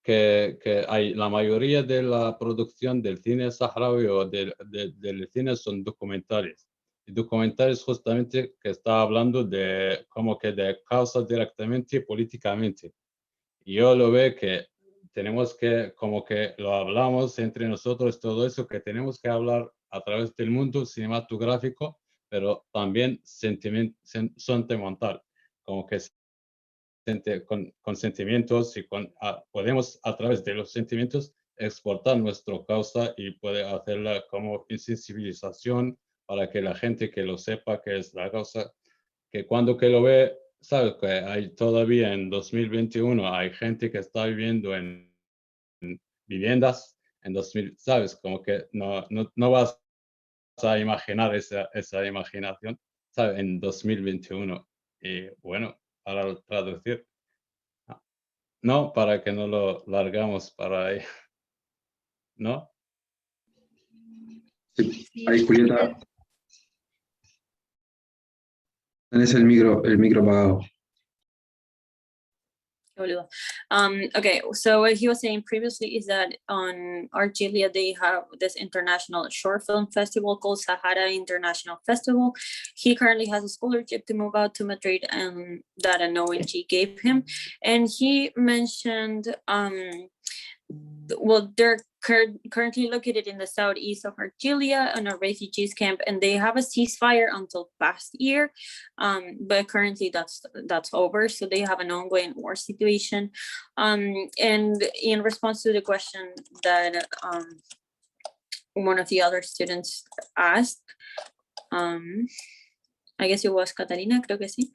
S13: que hay la mayoría de la producción del cine saharaui o del cine son documentales. Y documentales justamente que está hablando de como que de causas directamente políticamente. Y yo lo veo que tenemos que, como que lo hablamos entre nosotros, todo eso, que tenemos que hablar a través del mundo cinematográfico, pero también sentimental, como que con sentimientos y podemos a través de los sentimientos exportar nuestra causa y puede hacerla como sensibilización para que la gente que lo sepa que es la causa, que cuando que lo ve, sabe que hay todavía en 2021 hay gente que está viviendo en viviendas en 2000, sabes, como que no vas a imaginar esa imaginación, ¿sabes? En 2021. Y bueno, para traducir, no, para que no lo largamos para ahí, ¿no?
S3: Sí. Ahí, Julieta. Tenés el micro apagado.
S2: Okay, so what he was saying previously is that on Argelia, they have this international short film festival called Sahara International Festival. He currently has a scholarship to move out to Madrid, and that an ONG gave him. And he mentioned, well, they're currently located in the southeast of Argelia in a refugees camp, and they have a ceasefire until past year, but currently that's over, so they have an ongoing war situation. And in response to the question that one of the other students asked, I guess it was Catalina, creo que sí.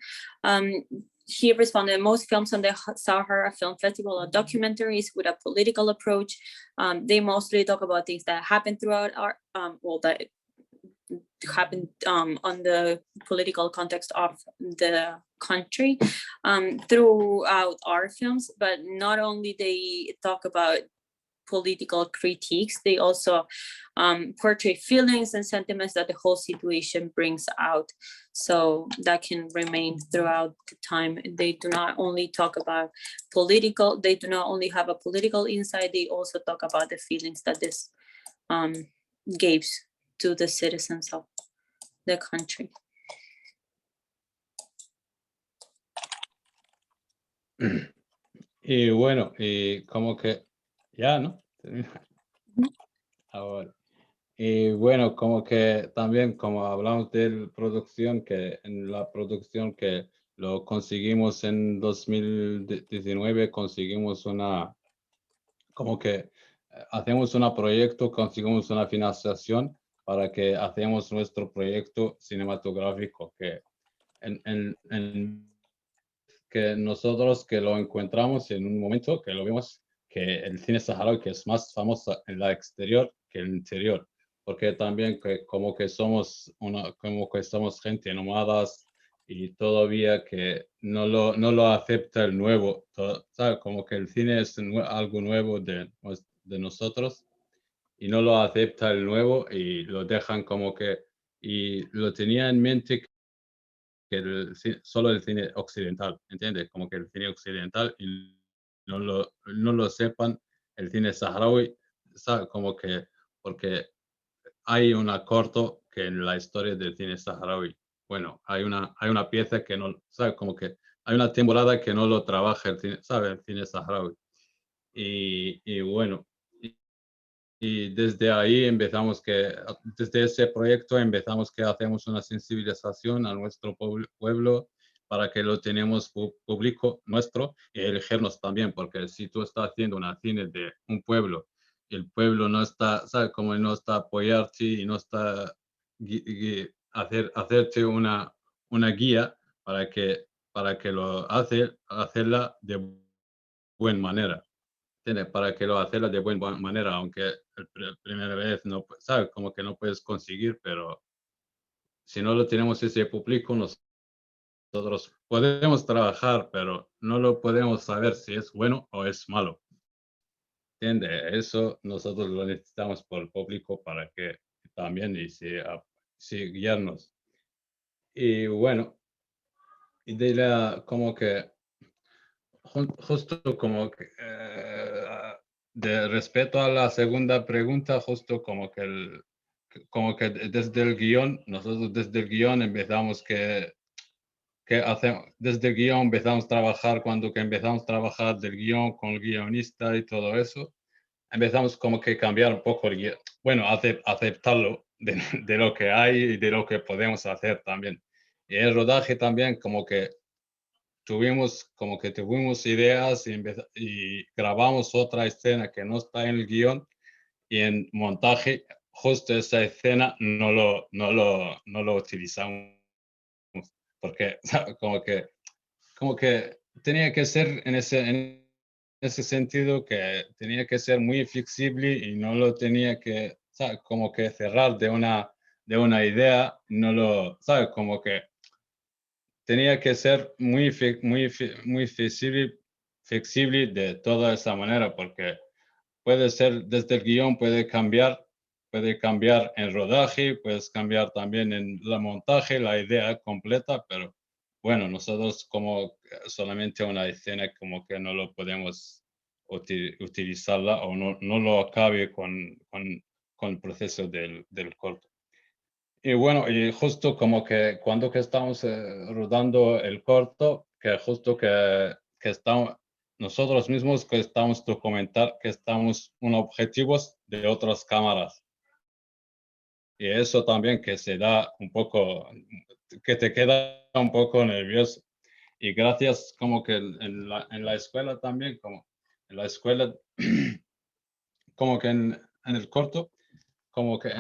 S2: He responded, most films on the Sahara Film Festival are documentaries with a political approach. They mostly talk about things that happen throughout our, that happened on the political context of the country throughout our films, but not only they talk about political critiques, they also portray feelings and sentiments that the whole situation brings out, so that can remain throughout the time. They do not only talk about political, they do not only have a political insight, they also talk about the feelings that this gives to the citizens of the country.
S13: Y bueno, y como que ya, ¿no? Ahora. Y bueno, como que también como hablamos de producción, que en la producción que lo conseguimos en 2019, conseguimos una, como que hacemos un proyecto, conseguimos una financiación para que hacemos nuestro proyecto cinematográfico, que que nosotros que lo encontramos en un momento que lo vimos, que el cine saharaui que es más famoso en la exterior que en el interior, porque también que como que somos gente nómadas y todavía que no lo acepta el nuevo, ¿sabes? Como que el cine es algo nuevo de nosotros y no lo acepta el nuevo y lo dejan como que, y lo tenía en mente que solo el cine occidental, ¿entiendes? Como que el cine occidental y no lo sepan el cine saharaui, ¿sabes? Como que, porque hay una corto que en la historia del cine saharaui, bueno, hay una pieza que no, ¿sabes? Como que hay una temporada que no lo trabaja el cine, ¿sabes? El cine saharaui. Y bueno, y desde ahí desde ese proyecto empezamos que hacemos una sensibilización a nuestro pueblo para que lo tenemos público nuestro y elegirnos también, porque si tú estás haciendo una cine de un pueblo y el pueblo no está, ¿sabes? Como no está apoyarte y no está hacerte una guía para que hacerla de buena manera. Para que lo hacerla de buena manera, aunque la primera vez no, ¿sabes? Como que no puedes conseguir, pero si no lo tenemos ese público, nosotros podemos trabajar, pero no lo podemos saber si es bueno o es malo. ¿Entiendes? Eso nosotros lo necesitamos por el público para que también y si guiarnos. Y bueno, y como que justo como que de respeto a la segunda pregunta, justo como que desde el guión, nosotros desde el guión empezamos desde el guión empezamos a trabajar cuando empezamos a trabajar del guión con el guionista y todo eso, empezamos como que cambiar un poco el guión, bueno, aceptarlo de lo que hay y de lo que podemos hacer también. Y el rodaje también como que tuvimos ideas y grabamos otra escena que no está en el guión y en montaje justo esa escena no lo utilizamos porque como que tenía que ser en ese sentido que tenía que ser muy flexible y no lo tenía que, ¿sabes? Como que cerrar de una idea, no lo, ¿sabes? Como que tenía que ser muy flexible de toda esa manera, porque puede ser desde el guión, puede cambiar en rodaje, puedes cambiar también en la montaje, la idea completa, pero bueno, nosotros como solamente una escena como que no lo podemos utilizarla o no lo acabe con el proceso del corto. Y bueno, y justo como que cuando que estamos rodando el corto, que justo que estamos, nosotros mismos que estamos documentar que estamos en objetivos de otras cámaras. Y eso también que se da un poco, que te queda un poco nervioso. Y gracias como que en la escuela también, como en la escuela, como que en el corto, como que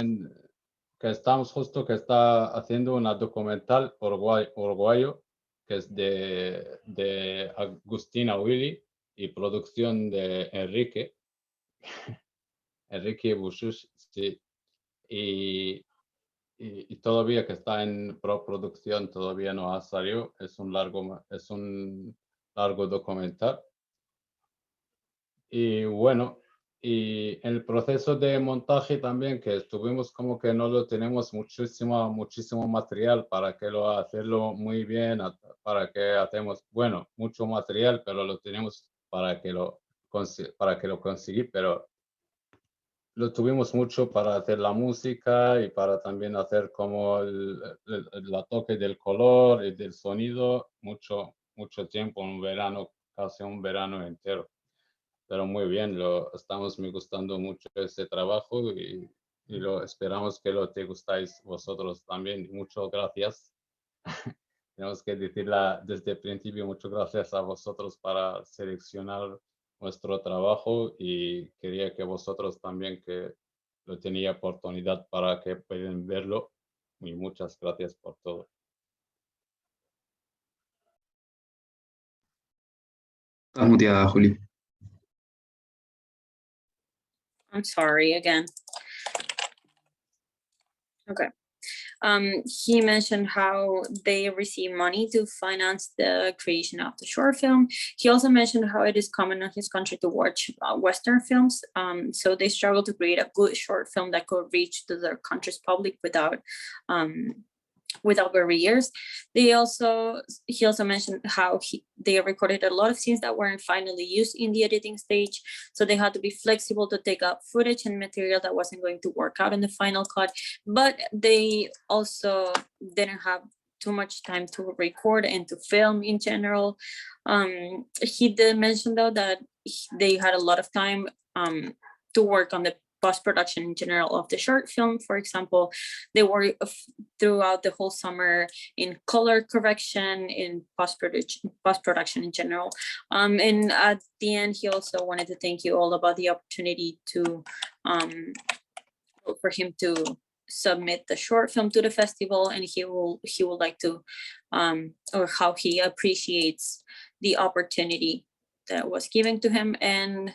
S13: que estamos justo que está haciendo una documental uruguayo que es de Agustina Willy y producción de Enrique Bushus, sí. Y todavía que está en producción, todavía no ha salido, es un largo documental. Y bueno, y en el proceso de montaje también, que estuvimos como que no lo tenemos muchísimo material para que lo hacerlo muy bien, para que hacemos, bueno, mucho material, pero lo tenemos para que lo conseguí, pero lo tuvimos mucho para hacer la música y para también hacer como la toque del color y del sonido, mucho tiempo, un verano, casi un verano entero. Pero muy bien, estamos me gustando mucho ese trabajo y lo esperamos que lo te gustáis vosotros también. Muchas gracias. Tenemos que decirla desde el principio, muchas gracias a vosotros para seleccionar nuestro trabajo y quería que vosotros también que lo tenía oportunidad para que puedan verlo y muchas gracias por todo.
S3: Estás muteada, Juli.
S2: I'm sorry again. Okay. He mentioned how they receive money to finance the creation of the short film. He also mentioned how it is common in his country to watch Western films. So they struggle to create a good short film that could reach to their country's public without barriers. He also mentioned how they recorded a lot of scenes that weren't finally used in the editing stage, so they had to be flexible to take out footage and material that wasn't going to work out in the final cut, but they also didn't have too much time to record and to film in general. He did mention though that they had a lot of time to work on the post-production in general of the short film. For example, they were throughout the whole summer in color correction, in post-production in general. And at the end, he also wanted to thank you all about the opportunity to for him to submit the short film to the festival, and he would like to or how he appreciates the opportunity that was given to him, and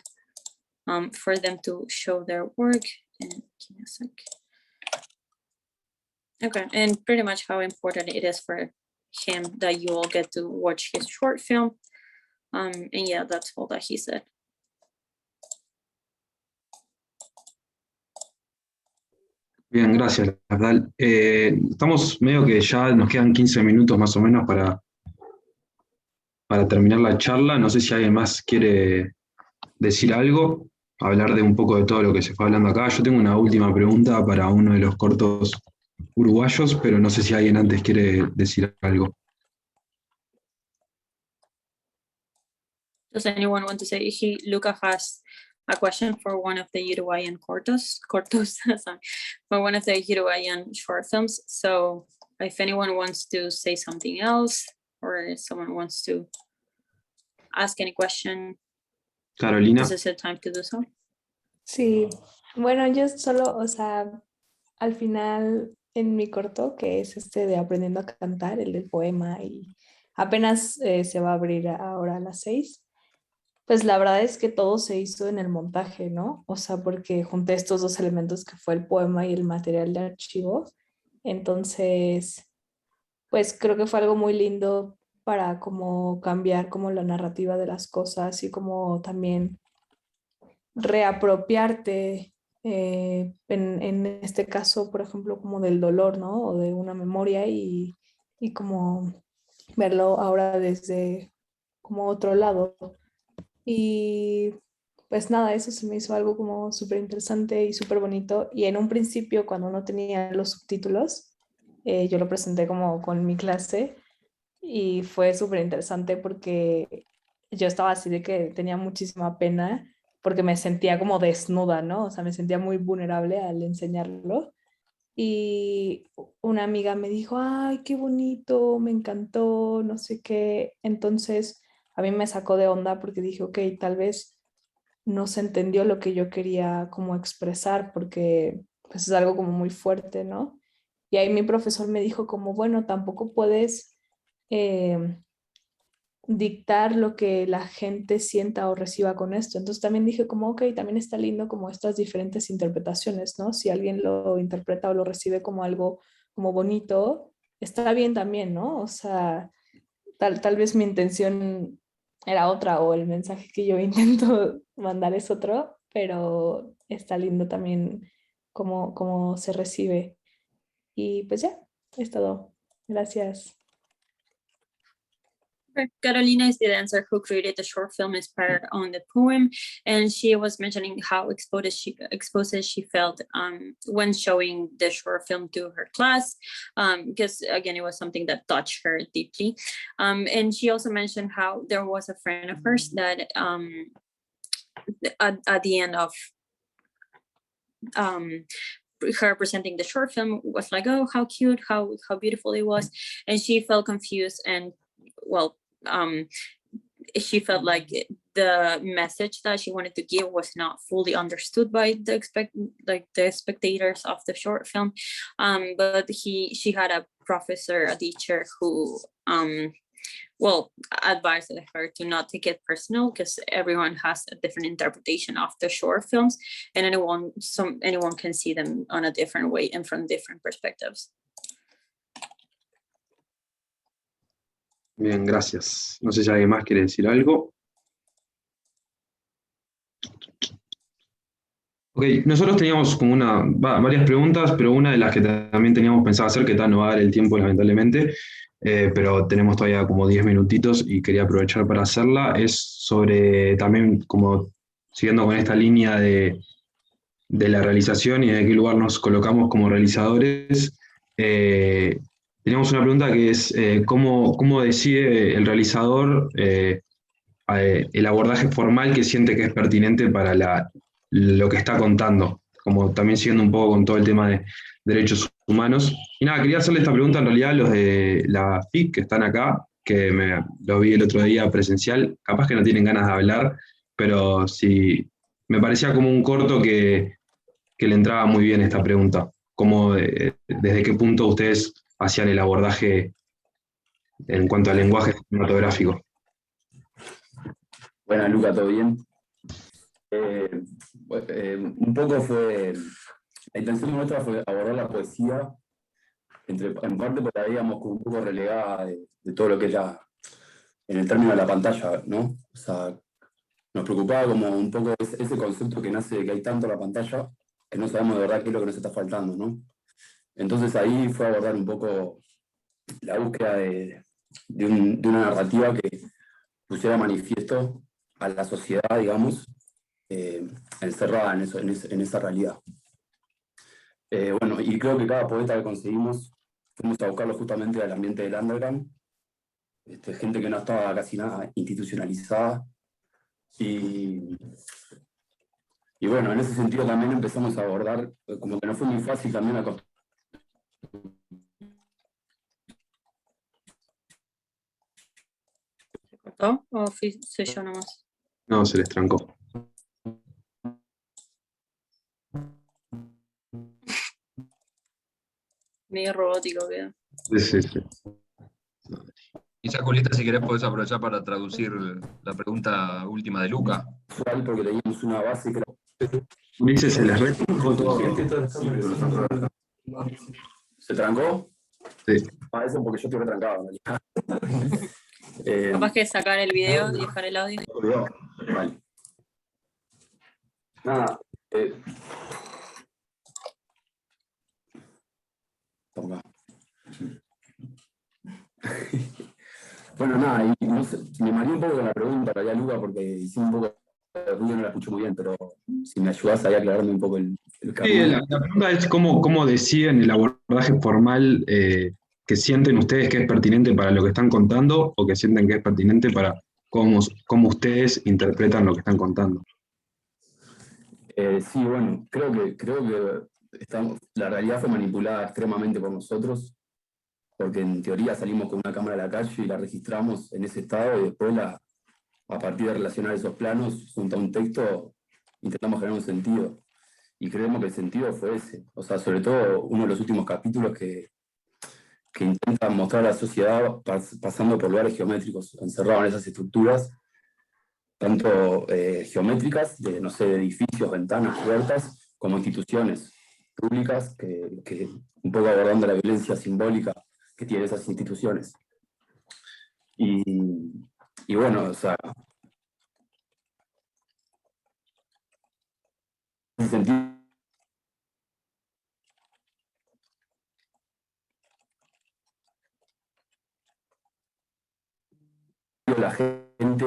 S2: for them to show their work. And give me a sec. Okay, and pretty much how important it is for him that you all get to watch his short film. And yeah, that's all that he said.
S3: Bien, gracias, Abdal. Estamos medio que ya nos quedan 15 minutos más o menos para terminar la charla. No sé si alguien más quiere decir algo, hablar de un poco de todo lo que se fue hablando acá. Yo tengo una última pregunta para uno de los cortos uruguayos, pero no sé si alguien antes quiere decir algo.
S2: Does anyone want to say? Luca has a question for one of the Uruguayan cortos, sorry, for one of the Uruguayan short films. So if anyone wants to say something else, or someone wants to ask any question,
S3: Carolina.
S2: this is the time to do so.
S8: Sí, bueno, yo solo, o sea, al final en mi corto, que es de Aprendiendo a Cantar, el del poema, y apenas se va a abrir ahora a las 6, pues la verdad es que todo se hizo en el montaje, ¿no? O sea, porque junté estos dos elementos que fue el poema y el material de archivo. Entonces, pues creo que fue algo muy lindo para como cambiar como la narrativa de las cosas y como también reapropiarte en este caso, por ejemplo, como del dolor, ¿no? O de una memoria y como verlo ahora desde como otro lado. Y pues nada, eso se me hizo algo como súper interesante y súper bonito. Y en un principio, cuando no tenía los subtítulos, yo lo presenté como con mi clase y fue súper interesante porque yo estaba así de que tenía muchísima pena porque me sentía como desnuda, ¿no? O sea, me sentía muy vulnerable al enseñarlo. Y una amiga me dijo, ay, qué bonito, me encantó, no sé qué. Entonces a mí me sacó de onda porque dije, ok, tal vez no se entendió lo que yo quería como expresar porque pues es algo como muy fuerte, ¿no? Y ahí mi profesor me dijo como, bueno, tampoco puedes eh, dictar lo que la gente sienta o reciba con esto. Entonces también dije como, ok, también está lindo como estas diferentes interpretaciones, ¿no? Si alguien lo interpreta o lo recibe como algo como bonito, está bien también, ¿no? O sea, tal vez mi intención era otra o el mensaje que yo intento mandar es otro, pero está lindo también cómo se recibe. Y pues ya, es todo. Gracias.
S2: Carolina is the dancer who created the short film inspired on the poem, and she was mentioning how exposed she felt when showing the short film to her class, because again, it was something that touched her deeply. And she also mentioned how there was a friend of hers that at the end of her presenting the short film was like, oh, how cute, how beautiful it was, and she felt confused and well, she felt like the message that she wanted to give was not fully understood by the spectators of the short film. But she had a professor, a teacher who advised her to not take it personal because everyone has a different interpretation of the short films, and anyone can see them on a different way and from different perspectives.
S3: Bien, gracias. No sé si alguien más quiere decir algo. Ok, nosotros teníamos como varias preguntas, pero una de las que también teníamos pensado hacer, que tal no va a dar el tiempo lamentablemente, pero tenemos todavía como 10 minutitos y quería aprovechar para hacerla, es sobre también como siguiendo con esta línea de la realización y de qué lugar nos colocamos como realizadores. Teníamos una pregunta que es ¿cómo decide el realizador el abordaje formal que siente que es pertinente para lo que está contando? Como también siguiendo un poco con todo el tema de derechos humanos. Y nada, quería hacerle esta pregunta en realidad a los de la FIC que están acá, que lo vi el otro día presencial, capaz que no tienen ganas de hablar, pero sí, me parecía como un corto que le entraba muy bien esta pregunta. ¿Desde qué punto ustedes hacían el abordaje en cuanto al lenguaje cinematográfico?
S14: Buenas, Luca, ¿todo bien? Un poco la intención nuestra fue abordar la poesía, en parte porque la veíamos como un poco relegada de todo lo que es en el término de la pantalla, ¿no? O sea, nos preocupaba como un poco ese concepto que nace de que hay tanto en la pantalla que no sabemos de verdad qué es lo que nos está faltando, ¿no? Entonces ahí fue a abordar un poco la búsqueda de una narrativa que pusiera manifiesto a la sociedad, digamos, encerrada en esa realidad. Bueno, y creo que cada poeta que conseguimos fuimos a buscarlo justamente al ambiente del underground, gente que no estaba casi nada institucionalizada, y bueno, en ese sentido también empezamos a abordar, como que no fue muy fácil también
S2: ¿Se cortó o soy yo nomás?
S3: No, se les trancó.
S2: Medio robótico quedó.
S3: Sí.
S1: Quizá, Julieta, si querés, podés aprovechar para traducir la pregunta última de Luca.
S14: porque teníamos una base que era...
S3: Ulises, se les retrancó todo.
S14: ¿Se trancó?
S3: Sí.
S14: Eso porque yo estoy retrancado.
S2: Capaz que sacar el video y dejar el audio.
S14: Vale. Nada. Toma. Bueno, nada, y no sé, me mareé un poco con la pregunta, en realidad, Luca, porque hice un poco de ruido, no la escucho muy bien, pero si me ayudas ahí a aclararme un poco el
S3: Sí,
S14: camino.
S3: la pregunta es cómo deciden el abordaje formal que sienten ustedes que es pertinente para lo que están contando o que sienten que es pertinente para cómo ustedes interpretan lo que están contando.
S14: Sí, bueno, creo que la realidad fue manipulada extremadamente por nosotros, porque en teoría salimos con una cámara a la calle y la registramos en ese estado y después a partir de relacionar esos planos junto a un texto intentamos generar un sentido. Y creemos que el sentido fue ese. O sea, sobre todo uno de los últimos capítulos que intenta mostrar a la sociedad pasando por lugares geométricos, encerrados en esas estructuras, tanto geométricas, no sé, de edificios, ventanas, puertas, como instituciones públicas, que un poco abordando la violencia simbólica que tienen esas instituciones. Y bueno, o sea, en ese sentido, la gente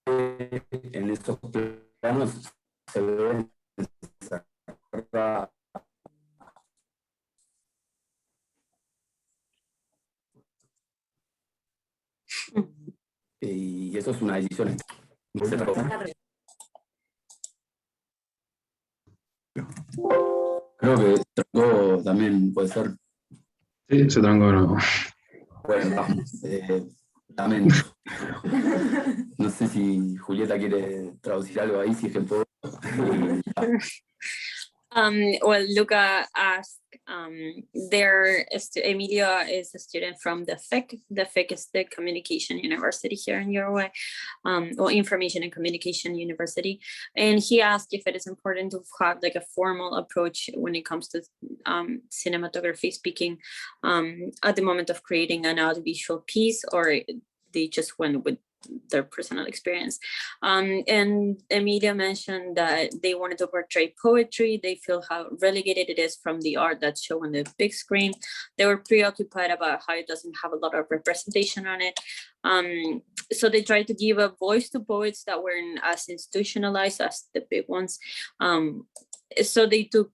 S14: en estos planos se ve y eso es una decisión. Creo que trancó también, puede ser.
S3: Sí, se trancó de nuevo.
S14: Bueno, vamos. Lamento. No sé si Julieta quiere traducir algo ahí, si es que puedo.
S2: Well, Luca asked, Emilio is a student from the FIC. The FIC is the Communication University here in Uruguay, or Information and Communication University. And he asked if it is important to have like a formal approach when it comes to cinematography speaking at the moment of creating an audiovisual piece, or they just went with their personal experience. And Emilia mentioned that they wanted to portray poetry. They feel how relegated it is from the art that's shown on the big screen. They were preoccupied about how it doesn't have a lot of representation on it. So they tried to give a voice to poets that weren't as institutionalized as the big ones. So they took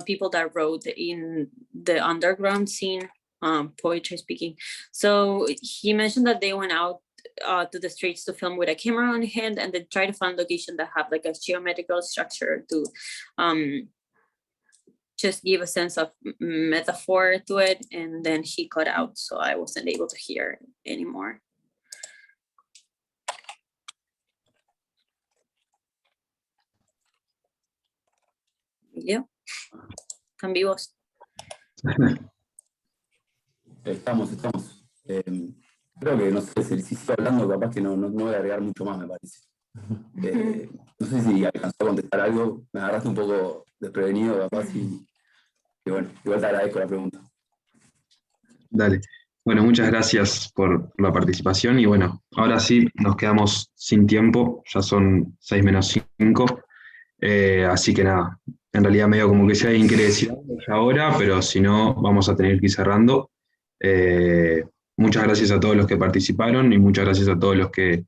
S2: people that wrote in the underground scene, poetry speaking. So he mentioned that they went out to the streets to film with a camera on hand, and then try to find location that have like a geometrical structure to just give a sense of metaphor to it. And then he cut out, so I wasn't able to hear anymore. Yeah. ¿Están vivos?
S14: Estamos. Creo que, no sé, si sigo hablando, capaz que no voy a agregar mucho más, me parece. No sé si alcanzó a contestar algo, me agarraste un poco desprevenido, capaz, y bueno, igual te agradezco la pregunta.
S3: Dale. Bueno, muchas gracias por la participación y bueno, ahora sí nos quedamos sin tiempo, ya son 6 menos 5, así que nada, en realidad medio como que si alguien quiere decir algo ahora, pero si no vamos a tener que ir cerrando. Muchas gracias a todos los que participaron y muchas gracias a todos los que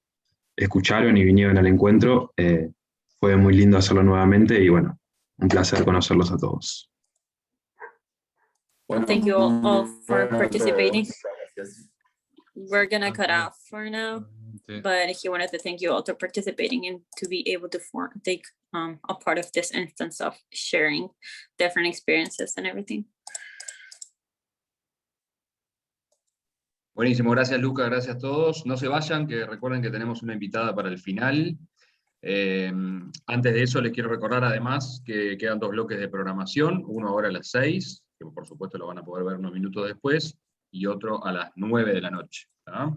S3: escucharon y vinieron al encuentro. Fue muy lindo hacerlo nuevamente y bueno, un placer conocerlos a todos.
S2: Thank you all for participating. We're gonna cut off for now, but he wanted to thank you all for participating and to be able to take a part of this instance of sharing different experiences and everything.
S1: Buenísimo, gracias Luca, gracias a todos. No se vayan, que recuerden que tenemos una invitada para el final. Antes de eso les quiero recordar además que quedan 2 bloques de programación, uno ahora a las 6, que por supuesto lo van a poder ver unos minutos después, y otro a las 9 de la noche. ¿tá?